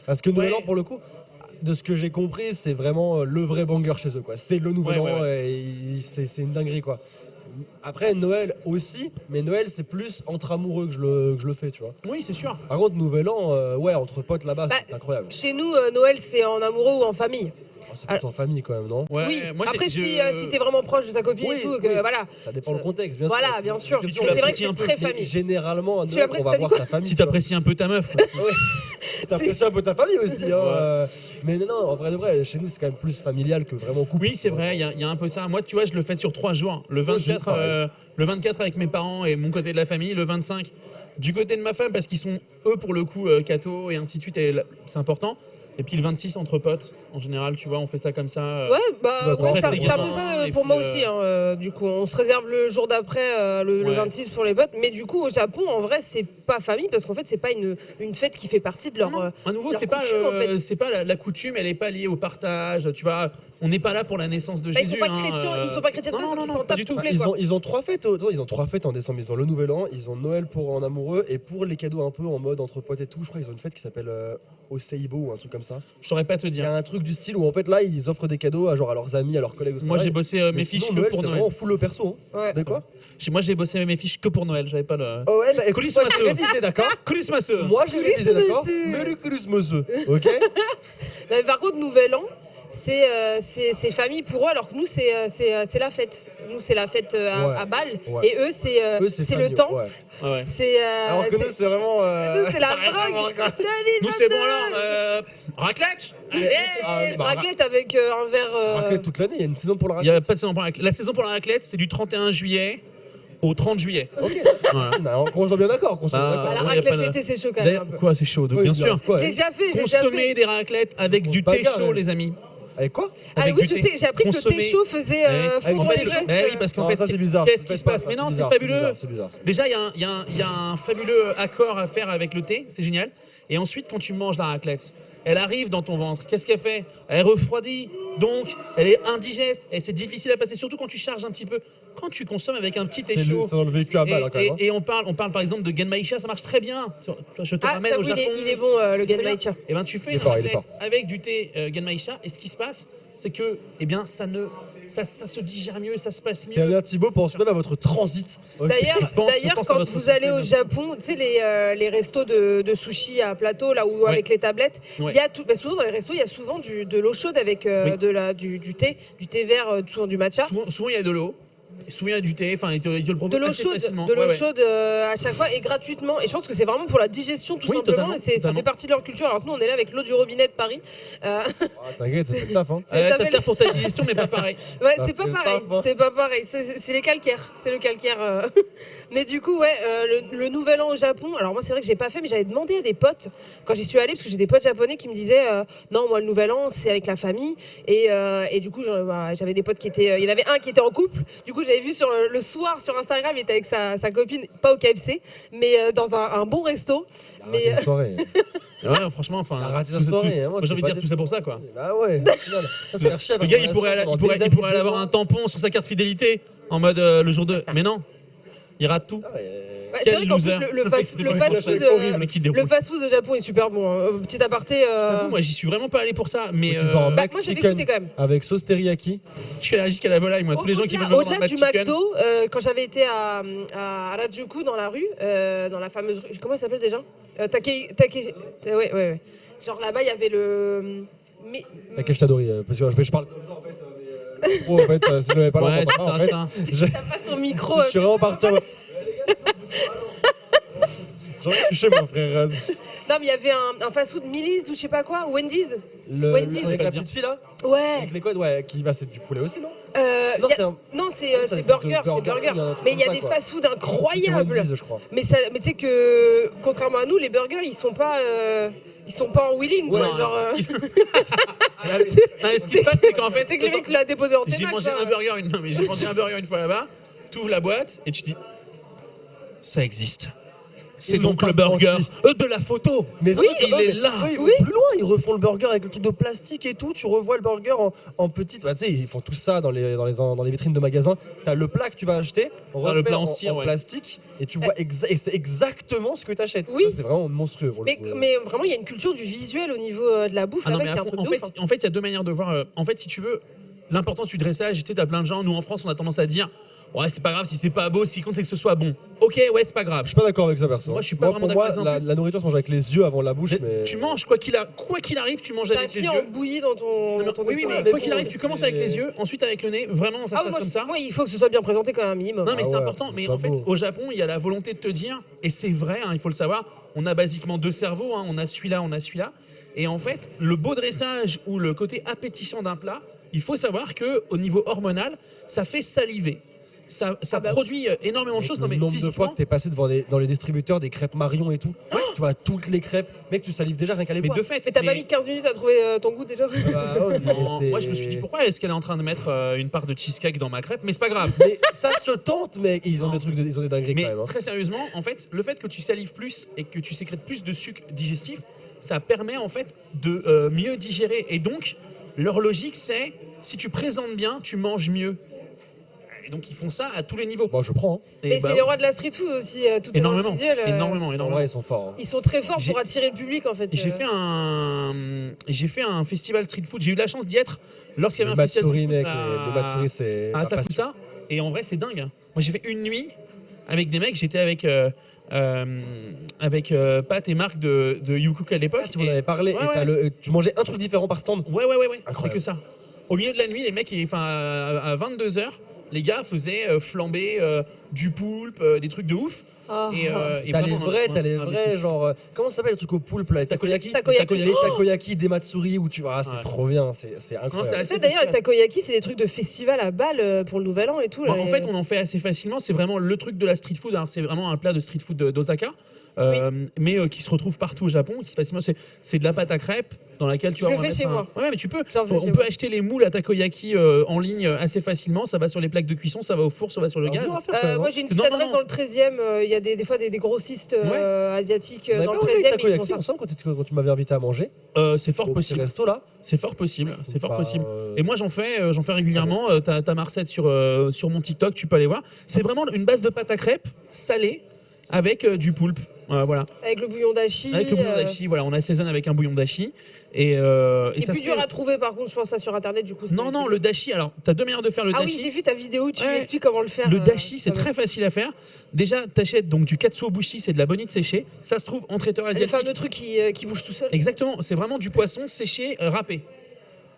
Parce que Nouvel Ouais. An, pour le coup, de ce que j'ai compris, c'est vraiment le vrai banger chez eux, quoi. C'est le Nouvel Ouais, An ouais, et c'est une dinguerie, quoi. Après, Noël aussi, mais Noël, c'est plus entre amoureux que je le fais, tu vois. Oui, c'est sûr. Par contre, Nouvel An, ouais, entre potes là-bas, Bah, c'est incroyable. Chez nous, Noël, c'est en amoureux ou en famille. Oh, c'est plus en famille, quand même, non? Ouais, Oui, moi, après, si t'es vraiment proche de ta copine et tout, que, voilà. Ça dépend le contexte, bien sûr. Voilà, bien sûr. Mais tu Mais c'est vrai que l'apprécies c'est un peu, très Mais famille. généralement, à Tu Noël, l'apprécies- on va t'as dit voir quoi ta famille. si tu vois. t'apprécies un peu ta meuf, quoi. T'apprécies un peu ta famille aussi. Hein, Mais non, en vrai de vrai, chez nous, c'est quand même plus familial que vraiment couple. Oui, c'est vrai, il y a un peu ça. Moi, tu vois, je le fais sur 3 jours. Le Moi aussi, 24, pareil. le 24 avec mes parents et mon côté de la famille. Le 25 du côté de ma femme parce qu'ils sont, eux, pour le coup, cathos et ainsi de suite. Et c'est important. Et puis le 26 entre potes. En général, tu vois, on fait ça comme ça. Ouais, bah D'accord. ouais, c'est un Après, peu les ça gamins, et pour puis, moi aussi. Du coup, on se réserve le jour d'après, le Ouais. 26 pour les potes. Mais du coup, au Japon, en vrai, c'est pas famille parce qu'en fait, c'est pas une fête qui fait partie de leur. À nouveau, leur c'est pas, coutume, en fait. c'est pas la coutume, elle est pas liée au partage. Tu vois, on n'est pas là pour la naissance de Bah, Jésus. ils sont pas chrétiens de base, donc ils s'en pas tapent du tout. complet, Ils quoi. ont 3 fêtes. Ils ont 3 fêtes en décembre. Ils ont le Nouvel An, ils ont Noël pour en amoureux et pour les cadeaux un peu en mode entre potes et tout. Je crois qu'ils ont une fête qui s'appelle Oseibo ou un truc comme ça. Je saurais pas te Il y dire. a un truc du style où en fait là ils offrent des cadeaux à leurs amis, à leurs collègues. au Moi, travail. j'ai bossé Mais mes sinon, fiches que Noël, pour c'est Noël. vraiment full perso. Hein. Ouais. De quoi? Moi, j'ai bossé mes fiches que pour Noël. J'avais pas le. Oh ouais, bah écoute, Christmas, moi j'ai révisé, d'accord? Christmas. Moi j'ai révisé, d'accord? Christmas. Merry Christmas, ok? Mais par contre, Nouvel An, c'est famille pour eux, alors que nous, c'est la fête. Nous, c'est la fête Ouais. à Bâle. Ouais. Et eux, c'est famille, le temple. ouais. Ouais. C'est. Alors que nous c'est vraiment. nous, c'est la rien à voir, drogue. quoi. Nous, c'est bon alors. Raclette. Allez. Ah, bah, Raclette avec un verre. raclette toute l'année, il y a une saison pour la Il n'y a raclette. pas de saison pour la raclette. La saison pour la raclette, c'est du 31 juillet au 30 juillet. Ok, Voilà. alors, qu'on soit bien d'accord, qu'on soit bien Ah, d'accord. La ouais, y a raclette pas de- l'été, c'est chaud quand même. un D'ailleurs, peu. quoi, c'est chaud, donc, Oui, bien sûr. quoi, J'ai ouais. déjà fait. Consommer des raclettes avec On du se bagarre, thé chaud, là. les amis. Avec quoi? Ah Avec oui, du je thé. sais, j'ai appris que le thé Consommer. chaud faisait Ouais. fondre En fait, les graisses. Oui, parce qu'en Non, fait, ça, c'est bizarre. qu'est-ce qui Faites se pas passe? ça, Mais non, c'est c'est bizarre, fabuleux. c'est bizarre. Déjà, il y a un fabuleux accord à faire avec le thé, c'est génial. Et ensuite, quand tu manges la raclette, elle arrive dans ton ventre. Qu'est-ce qu'elle fait? Elle refroidit, donc elle est indigeste et c'est difficile à passer, surtout quand tu charges un petit peu. Quand tu consommes avec un petit thé chaud. C'est dans le vécu à balle, hein, quand même. hein. Et on parle par exemple de Genmaisha, ça marche très bien. Je te Ah, ramène au oui, Japon. il est bon, le Genmaicha. Et ben tu fais Il est une fort, il est raclette avec du thé Genmaisha et ce qui se passe, c'est que eh bien ça se digère mieux, ça se passe Et mieux. bien, Thibaut pense même à votre transit. Ok. D'ailleurs, je pense à quand votre vous allez au société. Japon, tu sais, les restos de sushi à plateau, là où avec les tablettes, Ouais. il y a tout, souvent dans les restos, il y a souvent de l'eau chaude avec du thé vert, souvent du matcha. Souvent il y a de l'eau, souvent il y a du thé, enfin ils te le De proposent l'eau assez chaude, facilement. de l'eau Ouais, ouais. chaude à chaque fois et gratuitement. Et je pense que c'est vraiment pour la digestion tout Oui, simplement. totalement, Et ça totalement. fait partie de leur culture. Alors que nous, on est là avec l'eau du robinet de Paris. Ah, t'inquiète, c'est le taf. Hein. Ça Ça s'appelle- sert pour ta digestion, mais pas pareil. Ouais, Ça c'est pas fait le pareil. taf, hein. C'est pas pareil. C'est les calcaires. C'est le calcaire. Mais du coup, ouais, le nouvel an au Japon. Alors moi, c'est vrai que j'ai pas fait, mais j'avais demandé à des potes quand j'y suis allée, parce que j'ai des potes japonais qui me disaient non, moi le nouvel an, c'est avec la famille. Et du coup, j'avais des potes qui étaient. Il y en avait un qui était en couple. Du coup, j'avais vu sur le soir sur Instagram, il était avec sa copine, pas au KFC, mais dans un bon resto. Mais Arrêtez la soirée. Ouais, franchement, enfin. Arrêtez la tout- soirée, tout- hein, moi, moi, tu j'ai envie peux de dire pas tout ça pour ça, quoi. Ah ouais, au final. Ça, c'est l'archi Le gars, il pourrait aller avoir un tampon sur sa carte fidélité en mode le jour 2. Mais non, il rate tout. ouais, c'est Quel vrai qu'en plus, loser. le fast-food Horrible, mais qui déroule. le fast-food au Japon est super bon. Petit aparté. J'avoue, moi, j'y suis vraiment pas allé pour ça. Mais Ils ont un Bah, Mac moi, j'avais chicken goûté quand même. avec sauce teriyaki. je suis allergique à la volaille, moi. Tous les gens qui veulent me vendre un Au-delà du chicken. McDo, quand j'avais été à Harajuku dans la rue, dans la fameuse rue, comment elle s'appelle déjà ouais. Genre là-bas, il y avait le. Mais, T'inquiète, je t'adorie. Parce que je parle comme ça en fait. En fait, si je l'avais pas là, Ouais, on c'est entend pas, ça, en fait. ça. Je t'as pas ton micro. je suis vraiment parti en mode. J'en ai touché mon frère. Non, mais il y avait un fast-food Millie's ou je sais pas quoi, Wendy's. Le Wendy's. avec Pas la dire. petite fille là. Ouais. Avec les codes, ouais. Qui c'est du poulet aussi, non? Non, Non, c'est un- non, c'est ça, c'est c'est burger, plutôt c'est burger. burger, il y a un truc Mais il y a comme des ça, quoi. fast-food C'est incroyables. Wendy's, je crois. Mais tu sais que contrairement à nous, les burgers, ils sont pas en wheeling, quoi. Ouais, Genre, ce qui non, mais ce qui se passe, c'est qu'en fait, tu sais que le mec l'a déposé en j'ai T-Max. mangé un burger j'ai mangé un burger une fois là-bas. Tu ouvres la boîte et tu dis, ça existe. C'est Ils l'ont donc pas le burger menti. de la photo. Mais Oui, il est là. Eux, ils vont Oui. plus loin, ils refont le burger avec le truc de plastique et tout. Tu revois le burger en petite. Bah, tu sais, ils font tout ça dans les vitrines de magasins. T'as le plat que tu vas acheter, le plat en en cire, ouais. plastique, et tu vois et c'est exactement ce que t'achètes. Oui. Ça, c'est vraiment monstrueux. Pour le coup. Mais vraiment, il y a une culture du visuel au niveau de la bouffe Ah non, là-bas mais qui est à un fond, truc de ouf, hein. en fait, il y a deux manières de voir. En fait, si tu veux, l'importance du dressage, tu sais, t'as plein de gens. Nous, en France, on a tendance à dire ouais, c'est pas grave si c'est pas beau, ce qui compte, c'est que ce soit bon. Ok, ouais, c'est pas grave. Je suis pas d'accord avec ça, perso. Moi, je suis pas vraiment pour moi, d'accord avec ça non la nourriture se mange avec les yeux avant la bouche. Mais... Tu manges, quoi qu'il arrive, tu manges Ça avec les finit yeux. en bouillie dans ton, Non, dans ton oui, estomac. mais quoi qu'il arrive, tu commences avec les yeux, ensuite avec le nez. Vraiment, ça se passe moi, comme ça. moi, il faut que ce soit bien présenté quand même, un minimum. Non, mais Ah c'est ouais, important. Mais c'est en pas fait, beau. au Japon, il y a la volonté de te dire, et c'est vrai, hein, il faut le savoir, on a basiquement deux cerveaux, hein, on a celui-là, on a celui-là. Et en fait, le beau dressage ou le côté appétissant d'un plat, il faut savoir que au niveau hormonal, ça fait saliver. Ça bah produit énormément de choses. Non, Le mais nombre de fois physiquement, que t'es passé dans les distributeurs des crêpes Marion et tout, tu vois toutes les crêpes, mec, tu salives déjà rien qu'à les mais voir. de fait. Mais t'as pas mis 15 minutes à trouver ton goût déjà Bah, ouais, mais Non, c'est- moi je me suis dit pourquoi est-ce qu'elle est en train de mettre une part de cheesecake dans ma crêpe, mais c'est pas grave. Mais ça se tente, mec. Ils ont Non. des trucs, ils ont des dingueries Mais quand même. Hein. très sérieusement, en fait, le fait que tu salives plus et que tu sécrètes plus de sucre digestif, ça permet en fait de mieux digérer. Et donc, leur logique, c'est si tu présentes bien, tu manges mieux. Et donc, ils font ça à tous les niveaux. Bon, je prends. Hein. Et Mais bah, c'est les rois de la street food aussi, tout est dans le énormément, visuel. énormément, En énormément. vrai, ils sont forts. Hein. Ils sont très forts J'ai- pour attirer le public en fait. J'ai fait un festival street food. J'ai eu la chance d'y être lorsqu'il y avait Le un festival Matsuri, street mec. food Le Matsuri, c'est. à pas facile. Asakusa. Et en vrai, c'est dingue. Moi, j'ai fait une nuit avec des mecs. J'étais avec Pat et Marc de YouCook à l'époque. Ah, tu m'en avais parlé. Ouais, et t'as ouais. tu mangeais un truc différent par stand. Ouais. C'est incroyable. que ça. Au milieu de la nuit, les mecs, à 22h, les gars faisaient flamber du poulpe, des trucs de ouf. Oh. Et T'as les vraiment, vrais, on- t'as les on- vrais, genre. Comment ça s'appelle le truc au poulpe là? Les takoyaki. Takoyaki. Les takoyaki des Matsuri où tu. Ah, c'est Ouais. trop bien. C'est Non, c'est incroyable. assez Tu sais, d'ailleurs, les festival. takoyaki, c'est des trucs de festival à Bâle pour le Nouvel An et tout. là, En fait, on en fait assez facilement. C'est vraiment le truc de la street food. Alors, c'est vraiment un plat de street food d'Osaka, mais qui se retrouve partout au Japon. Qui se facilement, c'est de la pâte à crêpes dans laquelle tu Je vas. le on va fais mettre chez moi. Ouais, mais tu peux. J'en fais On chez peut moi. acheter les moules à takoyaki en ligne assez facilement. Ça va sur les plaques de cuisson, ça va au four, ça va sur le Alors, gaz. dur à faire, quand même, Moi, hein. j'ai une C'est- petite non, adresse non. dans le 13e. Il y a des fois des grossistes asiatiques On avait dans le pas mangé les 13e. Et ils font takoyaki ça. ensemble quand tu m'avais invité à manger C'est fort au petit possible. resto là. C'est fort possible. C'est fort Bah, possible. Et moi, j'en fais régulièrement. T'as ma recette sur mon TikTok, tu peux aller voir. C'est vraiment une base de pâte à crêpes salée avec du poulpe. Voilà. Avec le bouillon d'ashi. Avec le bouillon d'ashi, voilà, on assaisonne avec un bouillon d'ashi. Et C'est ça plus se dur fait- à trouver par contre, je pense ça sur internet du coup. Non, le dashi, alors, t'as deux manières de faire le Ah dashi. oui, j'ai vu ta vidéo où tu Ouais. expliques comment le faire. Le dashi, c'est ça très facile à faire. Déjà, t'achètes donc du katsuobushi, c'est de la bonite séchée. Ça se trouve en traiteur va. Le asiatique. fameux truc qui bouge tout seul. Exactement, c'est vraiment du poisson séché, râpé.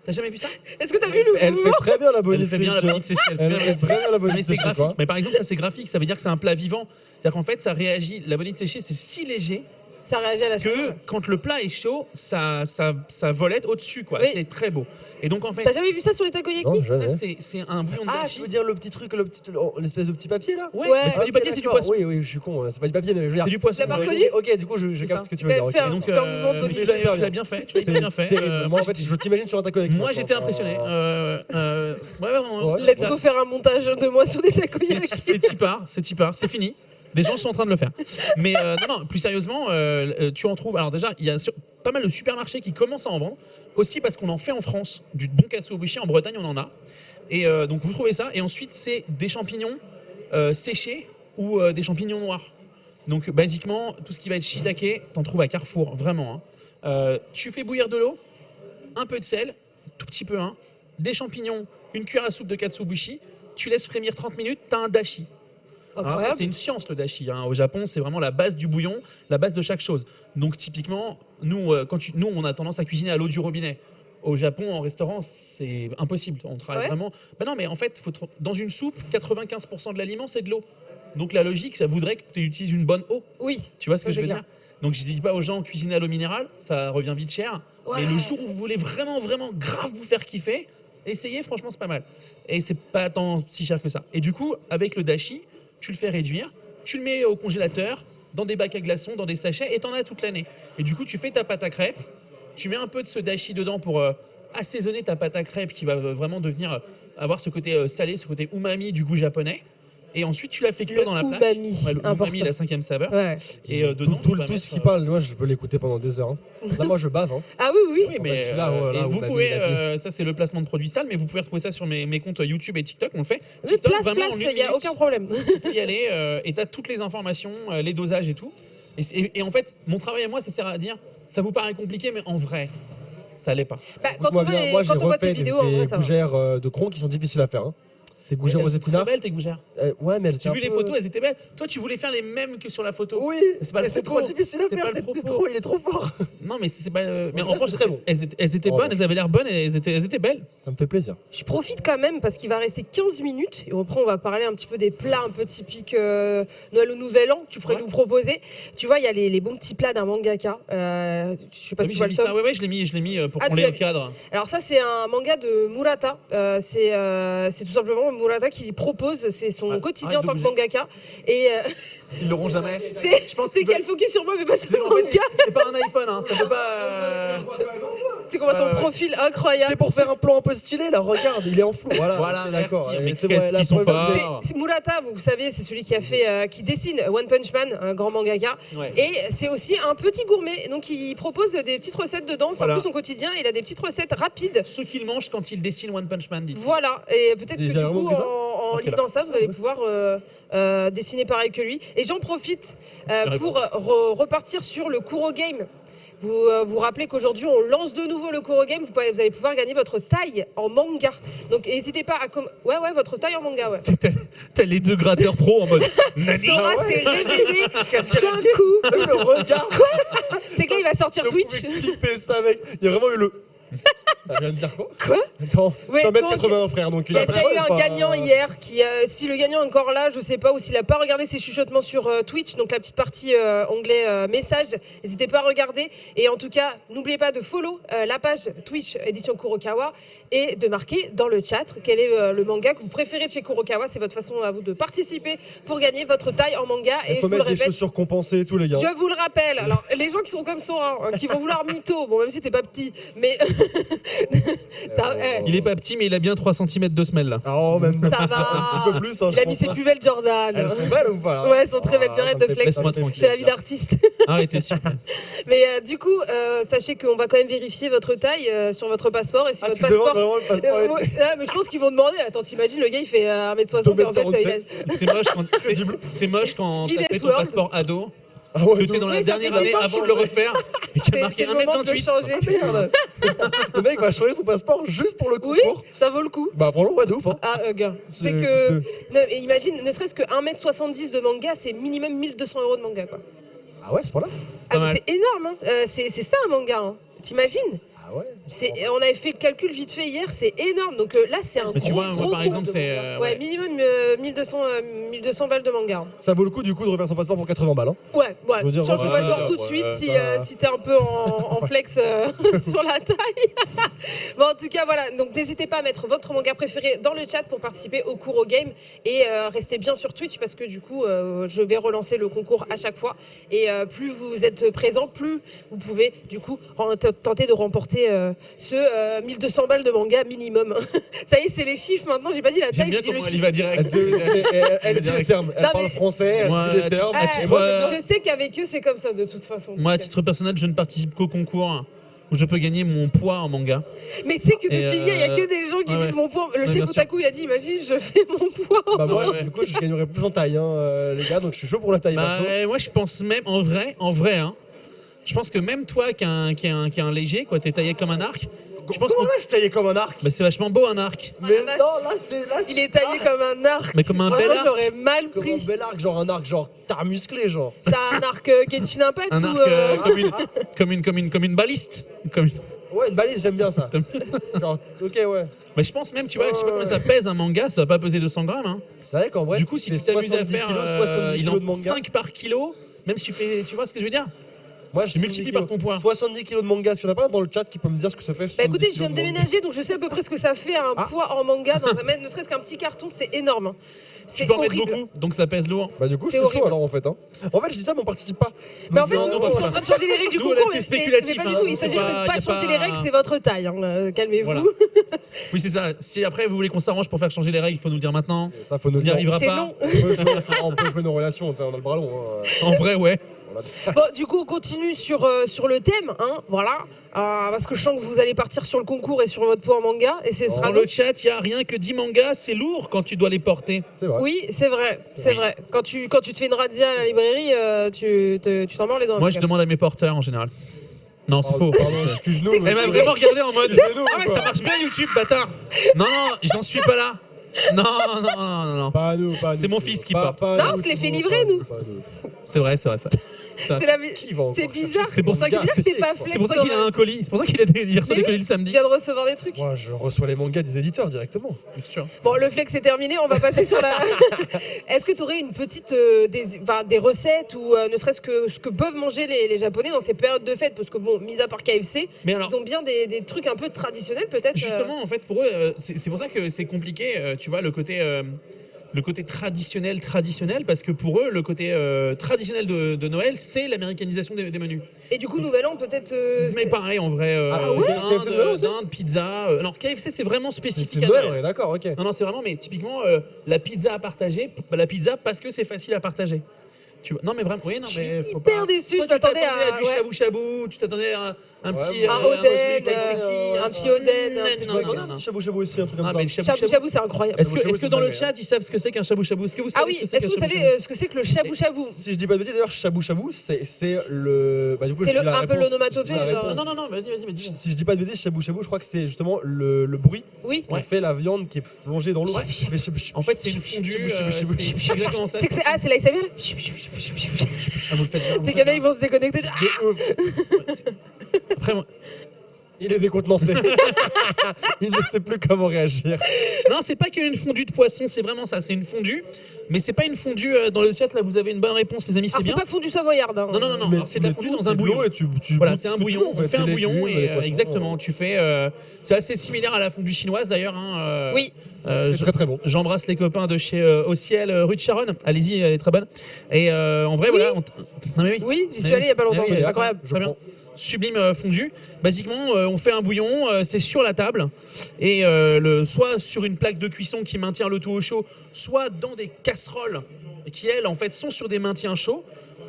T'as jamais vu ça? Est-ce que t'as vu le Elle fait mouvement très bien la Elle bonite fait bien la séchée. bonite séchée. Elle fait Elle bien la fait bonite très bien la Mais bonite c'est séchée, graphique. quoi. Mais par exemple, ça c'est graphique, ça veut dire que c'est un plat vivant. C'est-à-dire qu'en fait, ça réagit. La bonite séchée, c'est si léger Ça réagit à la que chaleur. quand le plat est chaud, ça volette au-dessus, quoi. Oui. C'est très beau. Et donc en fait, T'as jamais vu ça sur les takoyaki? Non, ça jamais. c'est un bouillon de Ah, dashi. tu veux dire le petit truc, l'espèce de petit papier là? Ouais, Ouais. mais c'est pas du Ok, papier, c'est du d'accord. poisson. Oui, je suis con. C'est pas du papier, mais je veux dire. C'est du poisson. La marque Ouais. connue. Ok, du coup, je capte ce que tu veux T'as dire. ok. fait un Et donc, super mouvement de mais bonite tu l'as- séchée. tu l'as bien fait. Tu l'as bien fait. Terrible. Moi, en fait, je t'imagine sur un takoyaki. Moi, j'étais impressionné. Ouais. Let's go faire un montage de moi sur des takoyaki. C'est tipar, c'est fini. Des gens sont en train de le faire. Mais non, plus sérieusement, tu en trouves. Alors déjà, il y a pas mal de supermarchés qui commencent à en vendre. Aussi parce qu'on en fait en France. Du bon katsuobushi, en Bretagne, on en a. Et donc vous trouvez ça. Et ensuite, c'est des champignons séchés ou des champignons noirs. Donc basiquement, tout ce qui va être shiitake, t'en trouves à Carrefour, vraiment. Hein. Tu fais bouillir de l'eau, un peu de sel, tout petit peu, hein, des champignons, une cuillère à soupe de katsuobushi, tu laisses frémir 30 minutes, t'as un dashi. Alors après, Incroyable. c'est une science le dashi. Hein. Au Japon, c'est vraiment la base du bouillon, la base de chaque chose. Donc typiquement, nous, nous, on a tendance à cuisiner à l'eau du robinet. Au Japon, en restaurant, c'est impossible. On travaille Ouais. vraiment. Ben non, mais en fait, dans une soupe, 95% de l'aliment, c'est de l'eau. Donc la logique, ça voudrait que tu utilises une bonne eau. Oui. Tu vois ce que Ça, je veux c'est dire? Donc je dis pas aux gens cuisiner à l'eau minérale, ça revient vite cher. Ouais. Mais le jour où vous voulez vraiment, vraiment grave vous faire kiffer, essayez, franchement, c'est pas mal. Et c'est pas tant si cher que ça. Et du coup, avec le dashi, tu le fais réduire, tu le mets au congélateur, dans des bacs à glaçons, dans des sachets, et t'en as toute l'année. Et du coup, tu fais ta pâte à crêpes, tu mets un peu de ce dashi dedans pour assaisonner ta pâte à crêpes qui va vraiment devenir avoir ce côté salé, ce côté umami du goût japonais. Et ensuite, tu la fais cuire Le dans la plaque. umami, Ouais, le important. umami, la 5e saveur. Ouais. Et dedans, tu vas Tout mettre, ce qui parle, moi je peux l'écouter pendant des heures. Hein. Là, moi je bave. Hein. Ah oui, oui. Oui, mais celui-là, et où vous Manu, pouvez, il a ça c'est le placement de produits sales, mais vous pouvez retrouver ça sur mes comptes YouTube et TikTok, on le fait. Oui, TikTok, place, vraiment, en une il n'y a minute, aucun problème. tu peux y aller et tu as toutes les informations, les dosages et tout. Et en fait, mon travail à moi, ça sert à dire, ça vous paraît compliqué, mais en vrai, ça l'est pas. Bah, quand Moi, on voit, moi j'ai quand on voit tes refait vidéos, en vrai, des ça va. gougères de cron qui sont difficiles à faire. Hein. Des gougères aux Elles sont très épinards. belles tes gougères. Ouais, mais elles étaient J'ai vu un les peu- photos, elles étaient belles. Toi, tu voulais faire les mêmes que sur la photo. Oui, Mais c'est pas mais le c'est propos. trop difficile à C'est faire. pas le propos. Il est trop fort. Non, mais c'est pas. Mais En en tout cas, revanche, c'est très bon. elles étaient En bonnes, revanche. elles avaient l'air bonnes, et elles étaient belles. Ça me fait plaisir. Je profite quand même parce qu'il va rester 15 minutes et après on va parler un petit peu des plats un peu typiques Noël ou Nouvel An que tu pourrais Ouais. nous proposer. Tu vois, il y a les bons petits plats d'un mangaka. Je sais pas Ah si oui, tu vois j'ai le mis top. ça. Ouais, je l'ai mis pour Ah, qu'on tu l'ait l'as au cadre. Alors ça c'est un manga de Murata. C'est tout simplement Murata qui propose, c'est son Ouais, quotidien en arrête tant de que mangaka. Et Ils l'auront jamais. c'est Je pense c'est qu'ils qu'elle focus sur moi mais pas sur le En fait, manga. c'est pas un iPhone, hein. Ça peut pas. C'est qu'on voit ton ouais. profil incroyable. C'est pour faire un plan un peu stylé, là, regarde, il est en flou. Voilà, merci. Et Mais c'est qu'est-ce la qu'ils sont preuve forts. que- Ah. C'est Murata, vous savez, c'est celui qui a fait, qui dessine One Punch Man, un grand mangaka. Ouais. Et c'est aussi un petit gourmet. Donc il propose des petites recettes dedans. C'est Voilà. un peu son quotidien. Il a des petites recettes rapides. Ceux qui le mangent quand ils dessinent One Punch Man, dites. Voilà. Et peut-être que J'ai du vraiment coup, pris ça en Ok, lisant ça, vous allez pouvoir dessiner pareil que lui. Et j'en profite Carrément. pour repartir sur le Kuro Game. Vous vous rappelez qu'aujourd'hui on lance de nouveau le Kuro Game, vous allez pouvoir gagner votre taille en manga. Donc n'hésitez pas à ouais votre taille en manga ouais. T'as les deux gradeurs pro en mode. Nani. Sora Ah ouais. s'est réveillé Qu'est-ce qu'elle a d'un dit coup. Le regard. C'est que là il va sortir Je Twitch. pouvais clipper ça, mec. Il y a vraiment eu le. Elle vient de dire quoi Quoi? Attends, Ouais, 1m80 frère, donc Il y a a déjà pas- eu un pas- gagnant hier qui, si le gagnant est encore là, je sais pas, ou s'il a pas regardé ses chuchotements sur Twitch, donc la petite partie onglet message, n'hésitez pas à regarder. Et en tout cas, n'oubliez pas de follow la page Twitch édition Kurokawa et de marquer dans le chat quel est le manga que vous préférez de chez Kurokawa. C'est votre façon à vous de participer pour gagner votre taille en manga. Et Il je faut vous le mettre des répète, chaussures compensées et tout, les gars. je vous le rappelle, alors les gens qui sont comme Sora, hein, qui vont vouloir mytho, bon même si t'es pas petit, mais ça, Il est pas petit, mais il a bien 3 cm de semelle là. Ah, oh, même ça un va. petit peu plus. Hein, Il a mis ses plus belles Jordan. Elles sont belles ou pas hein Ouais, elles sont très belles. Ah, J'arrête ça de me fait- flex. ça me fait Laisse-moi C'est la vie plaisir. d'artiste. Arrêtez, s'il vous plaît. Mais du coup, sachez qu'on va quand même vérifier votre taille sur votre passeport. Et si Ah, votre tu demandes passeport. vraiment le passeport Ouais, ah, mais je pense qu'ils vont demander. Attends, t'imagines, le gars il fait 1m60 et en fait il a. C'est moche quand c'est moche quand t'as Guinness fait ton World. passeport ado, Ah ouais, que de t'es dans Oui, la ça dernière fait 10 année ans avant qu'il de le refaire et qu'il y a marqué C'est le moment de le 1m28. changer. merde. Le mec va changer son passeport juste pour le Oui, concours. ça vaut le coup. Bah franchement, ouais, de ouf. Hein. Ah, gars, c'est C'est que. coûteux. Et imagine, ne serait-ce que 1m70 de manga, c'est minimum 1200 € de manga, quoi. Ah ouais, c'est pas là Ah, pas mais mal. c'est énorme, hein. C'est ça un manga, hein. T'imagines? Ah ouais. On avait fait le calcul vite fait hier, c'est énorme. Donc là, c'est un Mais gros, tu vois, moi, gros par gros exemple, de c'est, manga. ouais. Ouais, minimum 1200 balles de manga. Hein. Ça vaut le coup du coup de refaire son passeport pour 80 balles. Hein. Ouais, Je veux dire, change ton ouais, passeport ouais, tout de ouais, suite ouais, si t'es un peu en flex sur la taille. Bon, en tout cas, voilà. Donc, n'hésitez pas à mettre votre manga préféré dans le chat pour participer au Kuro Game et restez bien sur Twitch parce que du coup, je vais relancer le concours à chaque fois. Et plus vous êtes présent, plus vous pouvez du coup tenter de remporter ce 1200 balles de manga minimum. Ça y est, c'est les chiffres maintenant. J'ai pas dit la J'aime taille, bien j'ai dit le comment elle y chiffre. va direct. Elle dit les termes. Elle Non, parle mais- français, elle Ouais, dit les termes. à Ah, titre, moi, euh, je sais qu'avec eux, c'est comme ça de toute façon. Moi, à Donc, titre personnel, je ne participe qu'au concours où je peux gagner mon poids en manga. Mais tu sais que depuis Et, hier, il n'y a que des gens qui ouais, disent ouais. mon poids. Le Ouais, chef bien sûr. Otaku, il a dit imagine, je fais mon poids. Bah moi, Ouais, ouais. du coup, je gagnerais plus en taille, hein, les gars, donc je suis chaud pour la taille Bah, perso. moi, je pense même, en vrai, hein, je pense que même toi qui est un léger, quoi, t'es taillé comme un arc, je pense Comment que ça, je taillais comme un arc c'est vachement beau un arc. Mais la vache. non, là, c'est. Il est taillé comme un arc. Mais comme un bel Vraiment, arc. j'aurais mal Comme un pris. bel arc, genre t'as musclé, genre. C'est un arc Genshin Impact Un ou. arc comme une baliste. Ouais, une balise, j'aime bien ça. Genre, ok, ouais. Mais je pense même, tu vois, je sais pas combien ça pèse un manga, ça doit pas peser 200 grammes. Hein. C'est vrai qu'en vrai, Du coup, si tu fais t'amuses à 70 faire, kilos, 70 il kilos de en manga. 5 par kilo, même si tu fais, tu vois ce que je veux dire? Moi, tu multiplies par ton poids. 70 kilos de manga. Est-ce qu'il y en a pas un dans le chat qui peut me dire ce que ça fait? Bah écoutez, je viens de déménager, donc je sais à peu près ce que ça fait un poids en manga dans un mètre, ne serait-ce qu'un petit carton, c'est énorme. hein. Tu C'est peux en mettre horrible. beaucoup, donc ça pèse lourd. Bah, du coup, je C'est suis chaud horrible. alors en fait. Hein. En fait, je dis ça, mais on participe pas. Mais en fait, Non, ils non, sont bah, en train de changer les règles du Nous, concours, là, c'est mais spéculatif, pas du hein, tout. Il c'est s'agirait de pas- ne pas y a changer pas- les règles, c'est votre taille. hein. Calmez-vous. Voilà. Oui, c'est ça. Si après vous voulez qu'on s'arrange pour faire changer les règles, il faut nous le dire maintenant. Ça, faut nous On le n'y dire. arrivera C'est pas. non. On peut jouer nos relations, on a le bras long. En vrai, ouais. Bon, du coup, on continue sur le thème, hein, voilà. Parce que je sens que vous allez partir sur le concours et sur votre poids en manga. Et ce sera Dans le chat, il y a rien que 10 mangas, c'est lourd quand tu dois les porter. C'est vrai. Oui, c'est vrai, c'est vrai. Quand tu te fais une razzia à la librairie, tu t'en mords les dents. Moi, je demande à mes porteurs en général. Non, c'est faux. Pardon, excuse-nous. Elle m'a vraiment regardé en mode Excuse-nous, ah ouais, quoi. ça marche bien YouTube, bâtard. Non, j'en suis pas là. Non. Pas à nous, pas à nous. C'est mon fils qui Pas- porte. pas à Non, nous, on se les fait pas livrer, à nous. pas à nous. C'est vrai, ça. C'est la vie. Qui va encore C'est bizarre. C'est pour ça C'est bizarre que t'es pas flex. C'est pour ça qu'il a un colis. C'est pour ça qu'il reçoit Mais des oui. colis le Il samedi. vient de recevoir des trucs. Moi, je reçois les mangas des éditeurs directement. C'est sûr. Bon, le flex est terminé, on va passer sur la. Est-ce que tu aurais une petite des recettes ou ne serait-ce que ce que peuvent manger les Japonais dans ces périodes de fête? Parce que bon, mis à part KFC, Mais alors- ils ont bien des trucs un peu traditionnels peut-être. Justement, en fait, pour eux, c'est pour ça que c'est compliqué, tu vois, le côté traditionnel, parce que pour eux, le côté traditionnel de Noël, c'est l'américanisation des menus. Et du coup, Nouvel An peut-être. Mais pareil, en vrai, Ah ouais, KFC de Noël aussi dinde, pizza. Alors, KFC, c'est vraiment C'est spécifique à Noël, Noël. on est d'accord, ok. Non, c'est vraiment, mais typiquement, la pizza à partager, la pizza parce que c'est facile à partager. Tu vois, non, mais vraiment, oui, non, Je mais suis faut hyper pas. déçue, Toi, je m'attendais tu t'attendais à du ouais. shabu-shabu, tu t'attendais à un petit. Un roast oden, beef kaiseki, un petit oden, un petit non, truc. non, On a un non. petit shabu-shabu aussi, un truc Ah, comme mais le ça. shabu-shabu. Shabu-shabu, c'est incroyable. Est-ce que c'est dans le dingue, chat, ils savent ce que c'est qu'un shabu-shabu? Est-ce que vous Ah savez oui, ce que c'est est-ce qu'un que vous savez shabu-shabu ce que c'est que le shabu-shabu? Si je dis pas de bêtises, d'ailleurs, shabu-shabu, c'est le. Bah, du coup, C'est je dis la un peu réponse. l'onomatopée, Je dis la genre. réponse. Non, vas-y. Si je dis pas de bêtises, shabu-shabu, je crois que c'est justement le bruit Oui. qu'on fait la viande qui est plongée dans l'eau. Ouais. En fait, c'est une fondue. C'est exactement ça. C'est l'ASMR là. Ah, vous le faites bien. C'est qu'il y en a, ils vont se déconnecter. Ah, De ouf. Après, moi- Il est décontenancé. Il ne sait plus comment réagir. non, c'est pas qu'une fondue de poisson, c'est vraiment ça. C'est une fondue, mais c'est pas une fondue dans le chat. Là, vous avez une bonne réponse, les amis. C'est Alors c'est bien. pas fondu savoyard. Hein. Non. Tu mets- Alors, c'est de la tu fondue mets dans tout, un c'est de bouillon. l'eau et tu Voilà, goûtes c'est ce un que tu bouillon. veux, en On fait, fait un les bouillon légumes, les et poissons. exactement. Tu fais. C'est assez similaire à la fondue chinoise d'ailleurs. Hein, Oui. C'est très très bon. J'embrasse les copains de chez Au Ciel, rue de Charonne. Allez-y, elle est très bonne. Et en vrai, Oui. voilà. Non, mais oui. Oui, j'y suis allée il y a pas longtemps. Ah oui, Incroyable. Je Très bien. prends. Sublime fondu. Basiquement, on fait un bouillon, c'est sur la table, et soit sur une plaque de cuisson qui maintient le tout au chaud, soit dans des casseroles qui, elles, en fait, sont sur des maintiens chauds.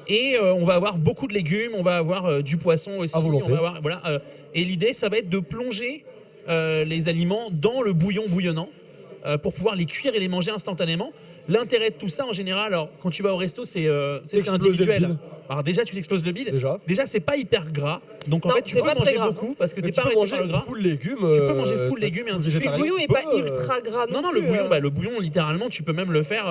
Et on va avoir beaucoup de légumes, on va avoir du poisson aussi. À volonté. On va avoir, voilà, et l'idée, ça va être de plonger les aliments dans le bouillon bouillonnant pour pouvoir les cuire et les manger instantanément. L'intérêt de tout ça, en général, alors quand tu vas au resto, c'est T'exploses individuel. le bide. Alors déjà, tu t'exploses le bide. Déjà. C'est pas hyper gras. Donc en Non, fait, tu c'est peux pas très manger gras. beaucoup parce que Mais t'es tu pas peux arrêté par le manger gras. full légumes. Tu peux manger full légumes et ainsi de suite. Le bouillon est pas ultra gras Non, non le plus, bouillon, le bouillon, littéralement, tu peux même le faire,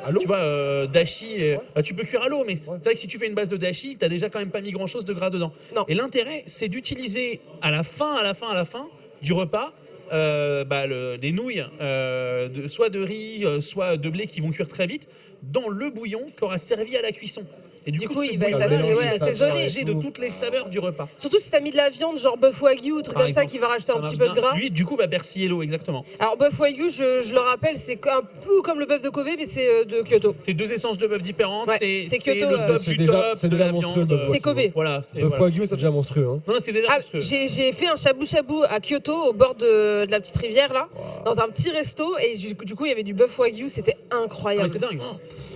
l'eau tu vois, dashi. Tu peux cuire à l'eau, mais c'est vrai que si tu fais une base de dashi, t'as déjà quand même pas mis grand chose de gras dedans. Non. Et l'intérêt, c'est d'utiliser à la fin du repas, des nouilles, soit de riz, soit de blé qui vont cuire très vite, dans le bouillon qui aura servi à la cuisson. Et Du coup, ce il va être bouillon-là, assez- il va assaisonné. charger de toutes les saveurs du repas. Surtout si t'as mis de la viande, genre bœuf wagyu ou truc Par comme ça, exemple, qui va rajouter ça un petit marche peu de bien. gras. Lui, du coup, va persiller l'eau, exactement. Alors bœuf wagyu, je le rappelle, c'est un peu comme le bœuf de Kobe, mais c'est de Kyoto. C'est deux essences de bœuf différentes. Ouais, c'est c'est Kyoto, le top c'est du déjà- top c'est de déjà la monstrueux, viande. le bœuf C'est Kobe. Voilà, Le foie wagyu, c'est déjà monstrueux. Hein. Non, c'est déjà Ah, monstrueux. j'ai fait un shabu-shabu à Kyoto, au bord de la petite rivière, là, dans un petit resto, et du coup, il y avait du bœuf wagyu, c'était Ah, incroyable. mais c'est dingue.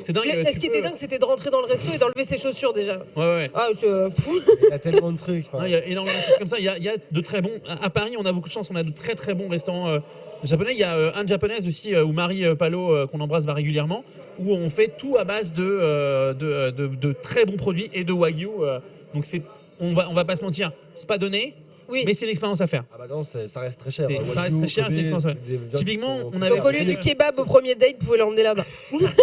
C'est dingue. Et ce qui était dingue, c'était de rentrer dans le resto et d'enlever ses chaussures déjà. Ouais. Ah, fou. Il y a tellement de trucs. enfin. Non, il y a énormément de choses comme ça. Il y a de très bons. À Paris, on a beaucoup de chance. On a de très très bons restaurants japonais. Il y a Anne Japonaise aussi, où Marie Palot, qu'on embrasse, va régulièrement, où on fait tout à base de très bons produits et de wagyu. Donc on va pas se mentir, c'est pas donné. Oui. Mais c'est une expérience à faire. Ah bah non, ça reste très cher. Ça reste très cher, c'est une expérience à faire. Typiquement, on avait Donc au lieu du kebab au premier date, vous pouvez l'emmener là-bas.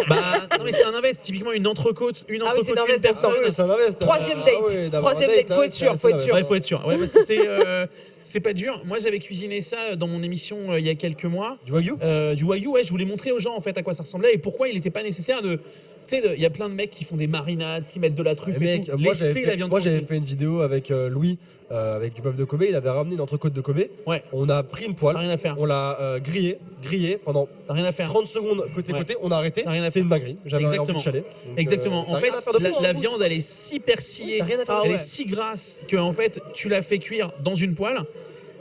Bah, non mais c'est un invest. Typiquement une entrecôte, Ah oui, c'est un une invest, personne. Ah ouais, c'est un invest. Troisième Ah date. ouais, d'avoir Troisième un date, faut être sûr, faut être sûr. Ouais, faut être sûr. Ouais, parce que c'est pas dur. Moi, j'avais cuisiné ça dans mon émission il y a quelques mois. Du wagyu Du wagyu, ouais, je voulais montrer aux gens en fait à quoi ça ressemblait et pourquoi il n'était pas nécessaire de. Tu sais, il y a plein de mecs qui font des marinades, qui mettent de la truffe et Mec, tout. moi Laissez la viande. j'avais tranquille. fait une vidéo avec Louis, avec du bœuf de Kobe. Il avait ramené une entrecôte de Kobe. Ouais. On a pris une poêle, T'as rien à faire. on l'a grillé pendant T'as rien à faire. 30 secondes côté, on a arrêté. T'as rien à C'est faire. une dinguerie. J'avais un Exactement. bout de chalet. Donc, Exactement. t'as En rien fait, à faire de plus, la en viande, elle est si persillée, T'as rien à faire. Ah elle ouais. est si grasse que en fait, tu la fais cuire dans une poêle.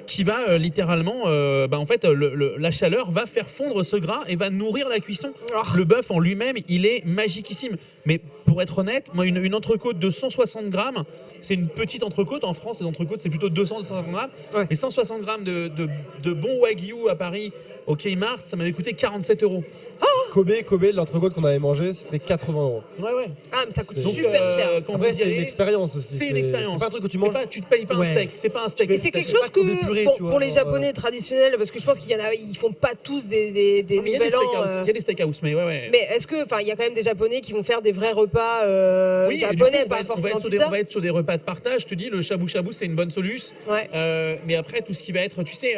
qui va littéralement, en fait, la chaleur va faire fondre ce gras et va nourrir la cuisson. Oh. Le bœuf en lui-même, il est magiquissime. Mais pour être honnête, moi, une entrecôte de 160 grammes, c'est une petite entrecôte. En France, les entrecôtes, c'est plutôt 200-250 grammes. Ouais. Et 160 grammes de bon wagyu à Paris, au Kmart, ça m'avait coûté 47 €. Kobe, l'entrecôte qu'on avait mangé, c'était 80 €. Ouais, ouais. Ah, mais ça coûte Donc, super cher. Quand Après, vous y c'est allez, une expérience aussi. c'est une expérience. C'est pas un truc que tu C'est manges. pas- tu te payes pas un Ouais. steak. C'est pas un steak. Et c'est quelque t'achètes chose pas Kobe que, purée, bon, tu vois, pour les genre, Japonais traditionnels, parce que je pense qu'il y en a, ils font pas tous des Non, mais il y a des nouvel an. steakhouse. Il y a des steakhouse, mais ouais, ouais. Mais est-ce que, enfin, il y a quand même des Japonais qui vont faire des vrais repas Oui, et du coup, japonais, on pas va forcément être sur des, pizza. on va être sur des repas de partage. Je te dis, le shabu shabu, c'est une bonne solution. Ouais. Mais après, tout ce qui va être, tu sais,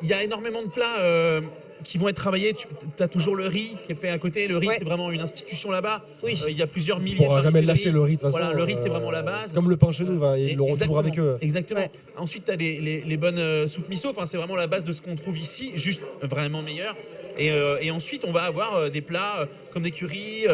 il y a énormément de plats qui vont être travaillés. Tu as toujours le riz qui est fait à côté. Le riz, Ouais. c'est vraiment une institution là-bas. Oui. Il y a plusieurs Tu milliers pourras de jamais variétés lâcher le riz de toute façon. Voilà, le riz, c'est vraiment la base. C'est comme le pain chez nous, ils Et- l'auront toujours avec eux. Exactement. Ouais. Ensuite, tu as les bonnes soupes miso. Enfin, c'est vraiment la base de ce qu'on trouve ici, juste vraiment meilleur. Et ensuite, on va avoir des plats comme des currys,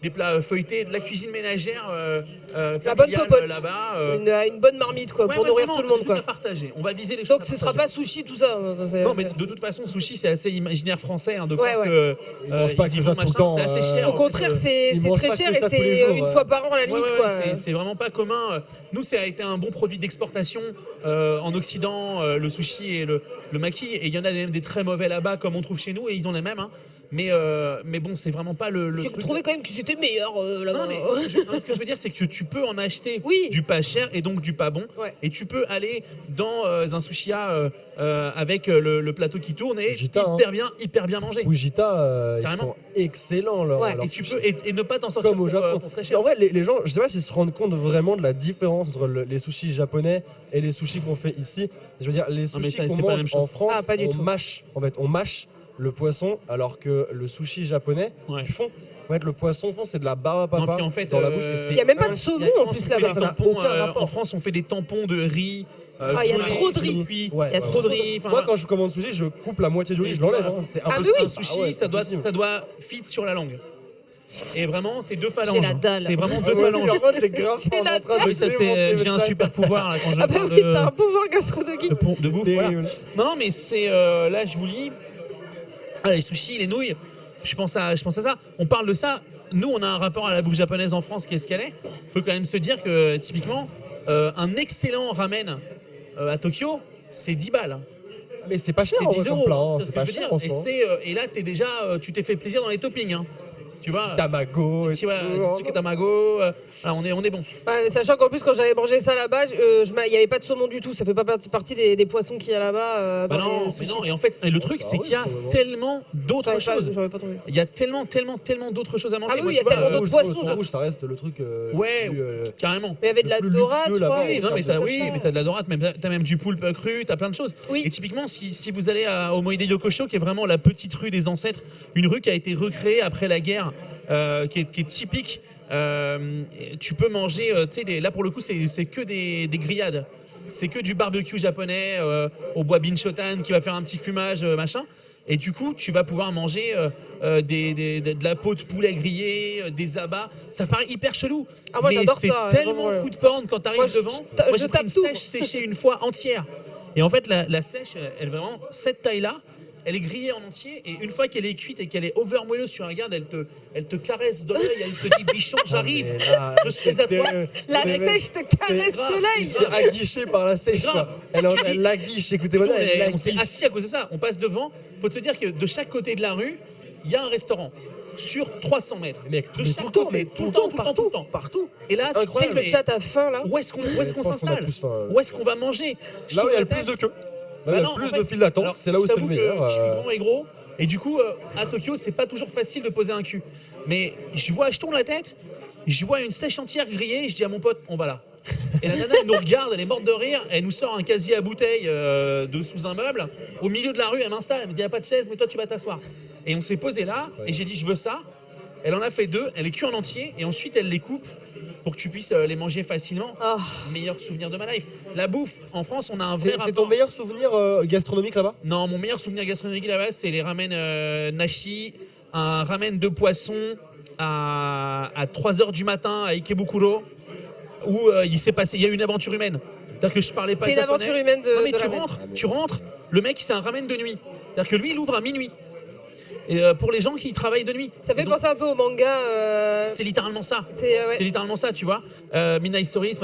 des plats feuilletés, de la cuisine ménagère La bonne familiale, popote. là-bas. Une bonne marmite, quoi, Ouais, pour ouais, nourrir vraiment, tout le monde, des trucs quoi. à partager. On va viser les choses. Donc à ce sera partager. pas sushi, tout ça. Non, mais de toute façon, sushi, c'est assez imaginaire français. Hein, de Ouais, croire ouais. que Ils mangent pas ils y que vont, ça tout le machin, temps, c'est assez cher. Au contraire, c'est ils mangent très pas cher que et ça tous les c'est jours, une ouais. fois par an à la limite, quoi. c'est vraiment pas commun. Nous, ça a été un bon produit d'exportation en Occident, le sushi et le maki. Et il y en a même des très mauvais là-bas, comme on trouve chez nous, et ils ont les mêmes. Hein. Mais bon, c'est vraiment pas le J'ai truc. trouvé quand même que c'était meilleur là-bas. Non, mais ce que je veux dire, c'est que tu peux en acheter Oui. du pas cher et donc du pas bon. Ouais. Et tu peux aller dans un sushiya avec le plateau qui tourne et Fujita, hyper bien mangé. Fujita, ils Carrément. sont excellents. Ouais. leur Et tu sushi. peux et ne pas t'en sortir Comme au Japon. pour très Et cher. en vrai, les gens, je sais pas s'ils se rendent compte vraiment de la différence entre les sushis japonais et les sushis qu'on fait ici. Je veux dire, les Non, mais sushis ça, qu'on c'est pas la mange même chose. en France, Ah, pas du tout. on mâche le poisson, alors que le sushi japonais, Ouais. du fond, en fait, le poisson fond, c'est de la barbe à Non, papa puis en fait, dans la bouche. et c'est Il y a même pas de inc- saumon il y a- en plus On fait là-bas. des Ça n'a tampons, aucun rapport. en France, on fait des tampons de riz. Ah, il y a brûlés, trop de riz. cuits. Ouais, Il y a ouais. trop de riz. Enfin, Moi, quand je commande sushi, je coupe la moitié du riz, je l'enlève. Hein. C'est Ah, impossible. mais oui. un sushi, Ah ouais, ça doit impossible. fit sur la langue. Et vraiment, c'est deux J'ai phalanges. la dalle. C'est vraiment Ah deux ouais, phalanges. en fait, j'ai grave J'ai en la train de Oui, ça, démonter j'ai le un chat. super pouvoir là, quand je Ah bah parle oui, t'as un pouvoir gastronomique. de bouffe. Voilà. Terrible. Non, mais c'est là, je vous lis. Ah, les sushis, les nouilles. Je pense à ça. On parle de ça. Nous, on a un rapport à la bouffe japonaise en France qui est ce qu'elle est. Il faut quand même se dire que typiquement, un excellent ramen à Tokyo, c'est 10 balles. Hein. Mais c'est pas cher, C'est en 10 vrai, comme euros. plat, Hein, hein. c'est ce C'est que pas je veux cher, dire. Et, franchement. et là, tu t'es fait plaisir dans les toppings. Hein. Tu vois, Tamago et tu vois, tout. Tsuke Tamago, voilà, on est bon. Ouais, mais sachant qu'en plus, quand j'avais mangé ça là-bas, il n'y avait pas de saumon du tout. Ça fait pas partie des poissons qu'il y a là-bas. Bah dans non, les mais sushis. non. Et en fait, le truc, c'est oui, qu'il y a probablement. tellement d'autres choses. J'aurais pas trouvé. Il y a tellement d'autres choses à manger. Ah oui, Moi, il y a tu vois, tellement d'autres poissons, Le ça. rouge, ça reste le truc. Ouais, plus, carrément. Mais il y avait de Le la plus dorade, luxueux je crois. là-bas. Oui, non, mais Tout t'as de la dorade, t'as même du poulpe cru, t'as plein de choses. Oui. Et typiquement, si vous allez au Moide Yokosho, qui est vraiment la petite rue des ancêtres, une rue qui a été recréée après la guerre, qui est typique, tu peux manger, tu sais, là pour le coup, c'est que des grillades. C'est que du barbecue japonais au bois binchotan qui va faire un petit fumage, machin. Et du coup, tu vas pouvoir manger de la peau de poulet grillée, des abats. Ça paraît hyper chelou. Ah, moi, mais j'adore c'est ça, tellement vraiment. food porn quand t'arrives Moi, devant. je Moi, j'ai pris tape une tout. sèche séchée une fois entière. Et en fait, la sèche, elle est vraiment cette taille-là. Elle est grillée en entier et une fois qu'elle est cuite et qu'elle est over moelleuse, tu la regardes, elle te caresse de l'œil, elle te dit bichon, j'arrive, je suis à toi. La sèche te caresse grave. de l'œil. C'est aguiché par la sèche, Grave. quoi. Elle l'aguiche, écoutez, Nous, voilà, elle on s'est l'aguiche. assis à cause de ça. On passe devant. Faut te dire que de chaque côté de la rue, il y a un restaurant sur 300 mètres. Mec, de mais chaque tout le temps, côté, mais tout le temps, tout le temps. Partout. Et là, tu te Tu sais dis, que le mais chat a faim là. où est-ce qu'on Je pense qu'on a s'installe? tous faim, Où est-ce qu'on va manger? Je Là où tourne il y a la le plus tête. de queue. Là, Bah il y non, a en plus fait, de files d'attente. alors, C'est là où je c'est le t'avoue que meilleur. Je suis grand et gros. Et du coup, à Tokyo, c'est pas toujours facile de poser un cul. Mais je tourne la tête, je vois une sèche entière grillée, je dis à mon pote, on va là. Et la nana, elle nous regarde, elle est morte de rire, elle nous sort un casier à bouteille de sous un meuble. Au milieu de la rue, elle m'installe, elle me dit, il n'y a pas de chaise, mais toi, tu vas t'asseoir. Et on s'est posé là, et j'ai dit, je veux ça. Elle en a fait 2, elle est cuite en entier, et ensuite, elle les coupe pour que tu puisses les manger facilement. Oh. Meilleur souvenir de ma life. La bouffe, en France, on a un vrai C'est rapport. ton meilleur souvenir gastronomique là-bas? Non, mon meilleur souvenir gastronomique là-bas, c'est les ramen nashi, un ramen de poisson à 3h du matin à Ikebukuro, où il y a eu une aventure humaine. C'est-à-dire que je parlais pas C'est une japonais. aventure humaine de Non, mais de tu ramen. rentres, le mec c'est un ramen de nuit. C'est-à-dire que lui il ouvre à minuit. Et pour les gens qui travaillent de nuit. Ça fait Donc, penser un peu au manga. c'est littéralement ça. Ouais. C'est littéralement ça, tu vois. Midnight Stories.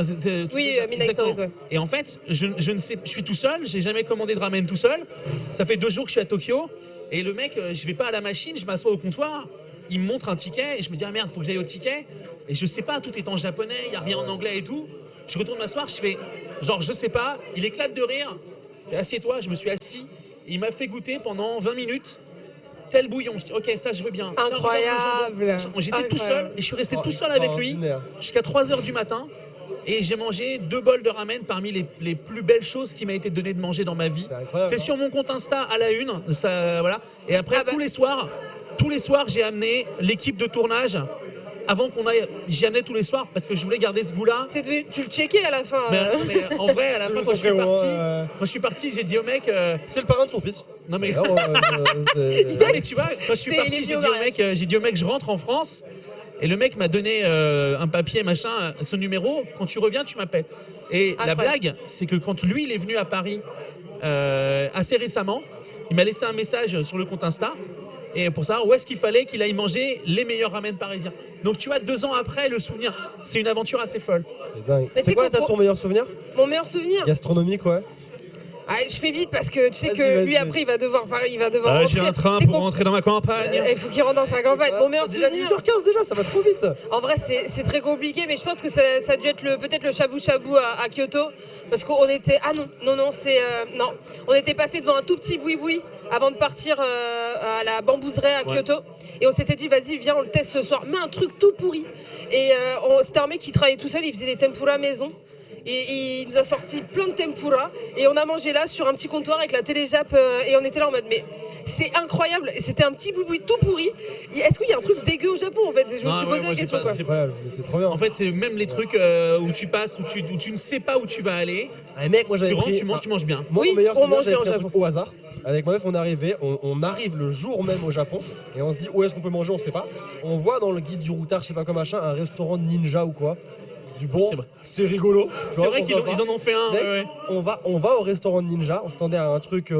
Oui, Midnight exactement. Stories, ouais. Et en fait, je ne sais, je suis tout seul. J'ai jamais commandé de ramen tout seul. Ça fait 2 jours que je suis à Tokyo. Et le mec, je vais pas à la machine, je m'assois au comptoir. Il me montre un ticket et je me dis ah merde, faut que j'aille au ticket. Et je sais pas, tout est en japonais, il y a rien en anglais et tout. Je retourne m'asseoir, je fais genre je sais pas. Il éclate de rire. Je fais assieds-toi. Je me suis assis. Et il m'a fait goûter pendant 20 minutes. Tel bouillon, je dis ok ça je veux bien. Tiens, Incroyable. regarde le jambon. J'étais tout seul et je suis resté tout seul avec lui extraordinaire. jusqu'à 3h du matin et j'ai mangé 2 bols de ramen parmi les plus belles choses qui m'a été donné de manger dans ma vie. C'est incroyable, C'est hein. sur mon compte Insta à la une, ça, voilà. Et après tous les soirs j'ai amené l'équipe de tournage. Avant qu'on aille, j'y amenais tous les soirs parce que je voulais garder ce goût-là. Tu le checkais à la fin. Mais en vrai, à la fin, quand je suis parti, j'ai dit au mec. C'est le parrain de son fils. Non mais, Alors, non, mais tu vois, quand je suis C'est parti, Élie j'ai dit au mec, je rentre en France. Et le mec m'a donné un papier, machin, son numéro. Quand tu reviens, tu m'appelles. Et la blague, c'est que quand lui, il est venu à Paris assez récemment, il m'a laissé un message sur le compte Insta. Et pour savoir où est-ce qu'il fallait qu'il aille manger les meilleurs ramen parisiens. Donc tu vois, 2 ans après, le souvenir, c'est une aventure assez folle. C'est dingue. Mais C'est quoi c'est ton meilleur souvenir Mon meilleur souvenir. gastronomique, ouais. Ah, je fais vite parce que tu sais que Vas-y, lui vas-y. après il va devoir rentrer. J'ai un train T'es pour con- rentrer dans ma campagne. Il faut qu'il rentre dans sa campagne. Mon meilleur Déjà souvenir. 18h15 déjà, ça va trop vite. En vrai, c'est très compliqué, mais je pense que ça a dû être peut-être le shabu shabu à Kyoto, parce qu'on était non, on était passé devant un tout petit boui-boui avant de partir à la bambouseraie à Kyoto, et on s'était dit vas-y viens on le teste ce soir, mais un truc tout pourri. Et c'était un mec qui travaillait tout seul, il faisait des tempura maison. Et il nous a sorti plein de tempura et on a mangé là sur un petit comptoir avec la télé-Jap et on était là en mode mais c'est incroyable, c'était un petit boui-boui tout pourri. Est-ce qu'il y a un truc dégueu au Japon en fait? Je me suis posé la question quoi. Ouais, c'est trop bien. En fait, c'est même les trucs où tu passes, où tu ne sais pas où tu vas aller. Ah, mec, moi j'avais Tu rentres, pris... tu manges bien. Moi, Oui, mon meilleur on souvenir, mange j'avais bien pris au un truc Japon. au hasard. Avec ma meuf, on arrive le jour même au Japon et on se dit où est-ce qu'on peut manger, on sait pas. On voit dans le guide du routard, je sais pas quoi machin, un restaurant de ninja ou quoi. Du bon, C'est vrai. c'est rigolo. C'est vrai qu'ils en ont fait un. Mec, ouais. on va au restaurant de ninja, on s'attendait à un truc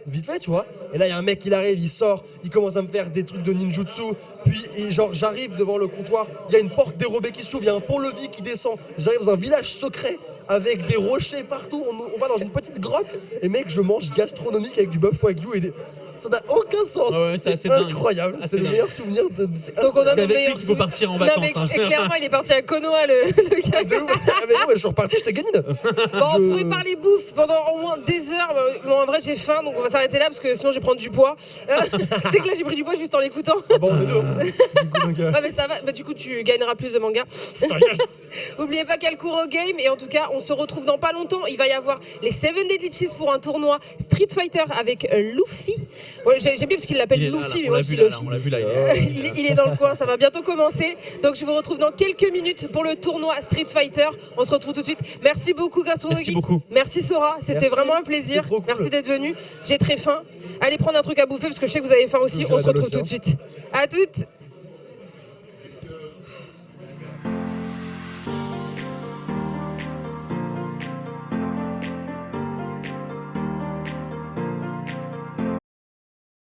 vite fait, tu vois. Et là, il y a un mec qui arrive, il sort, il commence à me faire des trucs de ninjutsu. Puis, genre, j'arrive devant le comptoir, il y a une porte dérobée qui s'ouvre, il y a un pont-levis qui descend. J'arrive dans un village secret avec des rochers partout. On va dans une petite grotte. Et mec, je mange gastronomique avec du bœuf wagyu et des... Ça n'a aucun sens. Ouais, c'est assez c'est dingue. incroyable. C'est assez C'est le dingue. meilleur souvenir de. Donc on a C'est nos avec lui meilleurs qu'il faut souvenirs. partir en Non, vacances, mais hein. clairement il est parti à Konoha le gars. de ouf. Ah, mais non, mais je suis reparti, j'étais gagné. Bon, on pourrait parler bouffe pendant au moins des heures. Bon, en vrai, j'ai faim, donc on va s'arrêter là parce que sinon je vais prendre du poids. C'est que là, j'ai pris du poids juste en l'écoutant. Bon, on est deux. Du coup, donc, Ouais, mais ça va. Bah, du coup, tu gagneras plus de manga. Oubliez pas qu'elle court au game. Et en tout cas, on se retrouve dans pas longtemps. Il va y avoir les 7 Deadly Cheese pour un tournoi Street Fighter avec Luffy. Ouais, j'aime bien parce qu'il l'appelle Il est là, Luffy, mais on moi l'a je vu dis là, Luffy. on l'a vu là. Il est là. Il est dans le coin, ça va bientôt commencer. Donc je vous retrouve dans quelques minutes pour le tournoi Street Fighter. On se retrouve tout de suite. Merci beaucoup Gastronomie. Merci beaucoup. Merci Sora, c'était Merci. vraiment un plaisir. C'était trop cool. Merci d'être venu. J'ai très faim. Allez prendre un truc à bouffer parce que je sais que vous avez faim aussi. J'ai On se la dalle retrouve aussi, tout de suite. À toutes.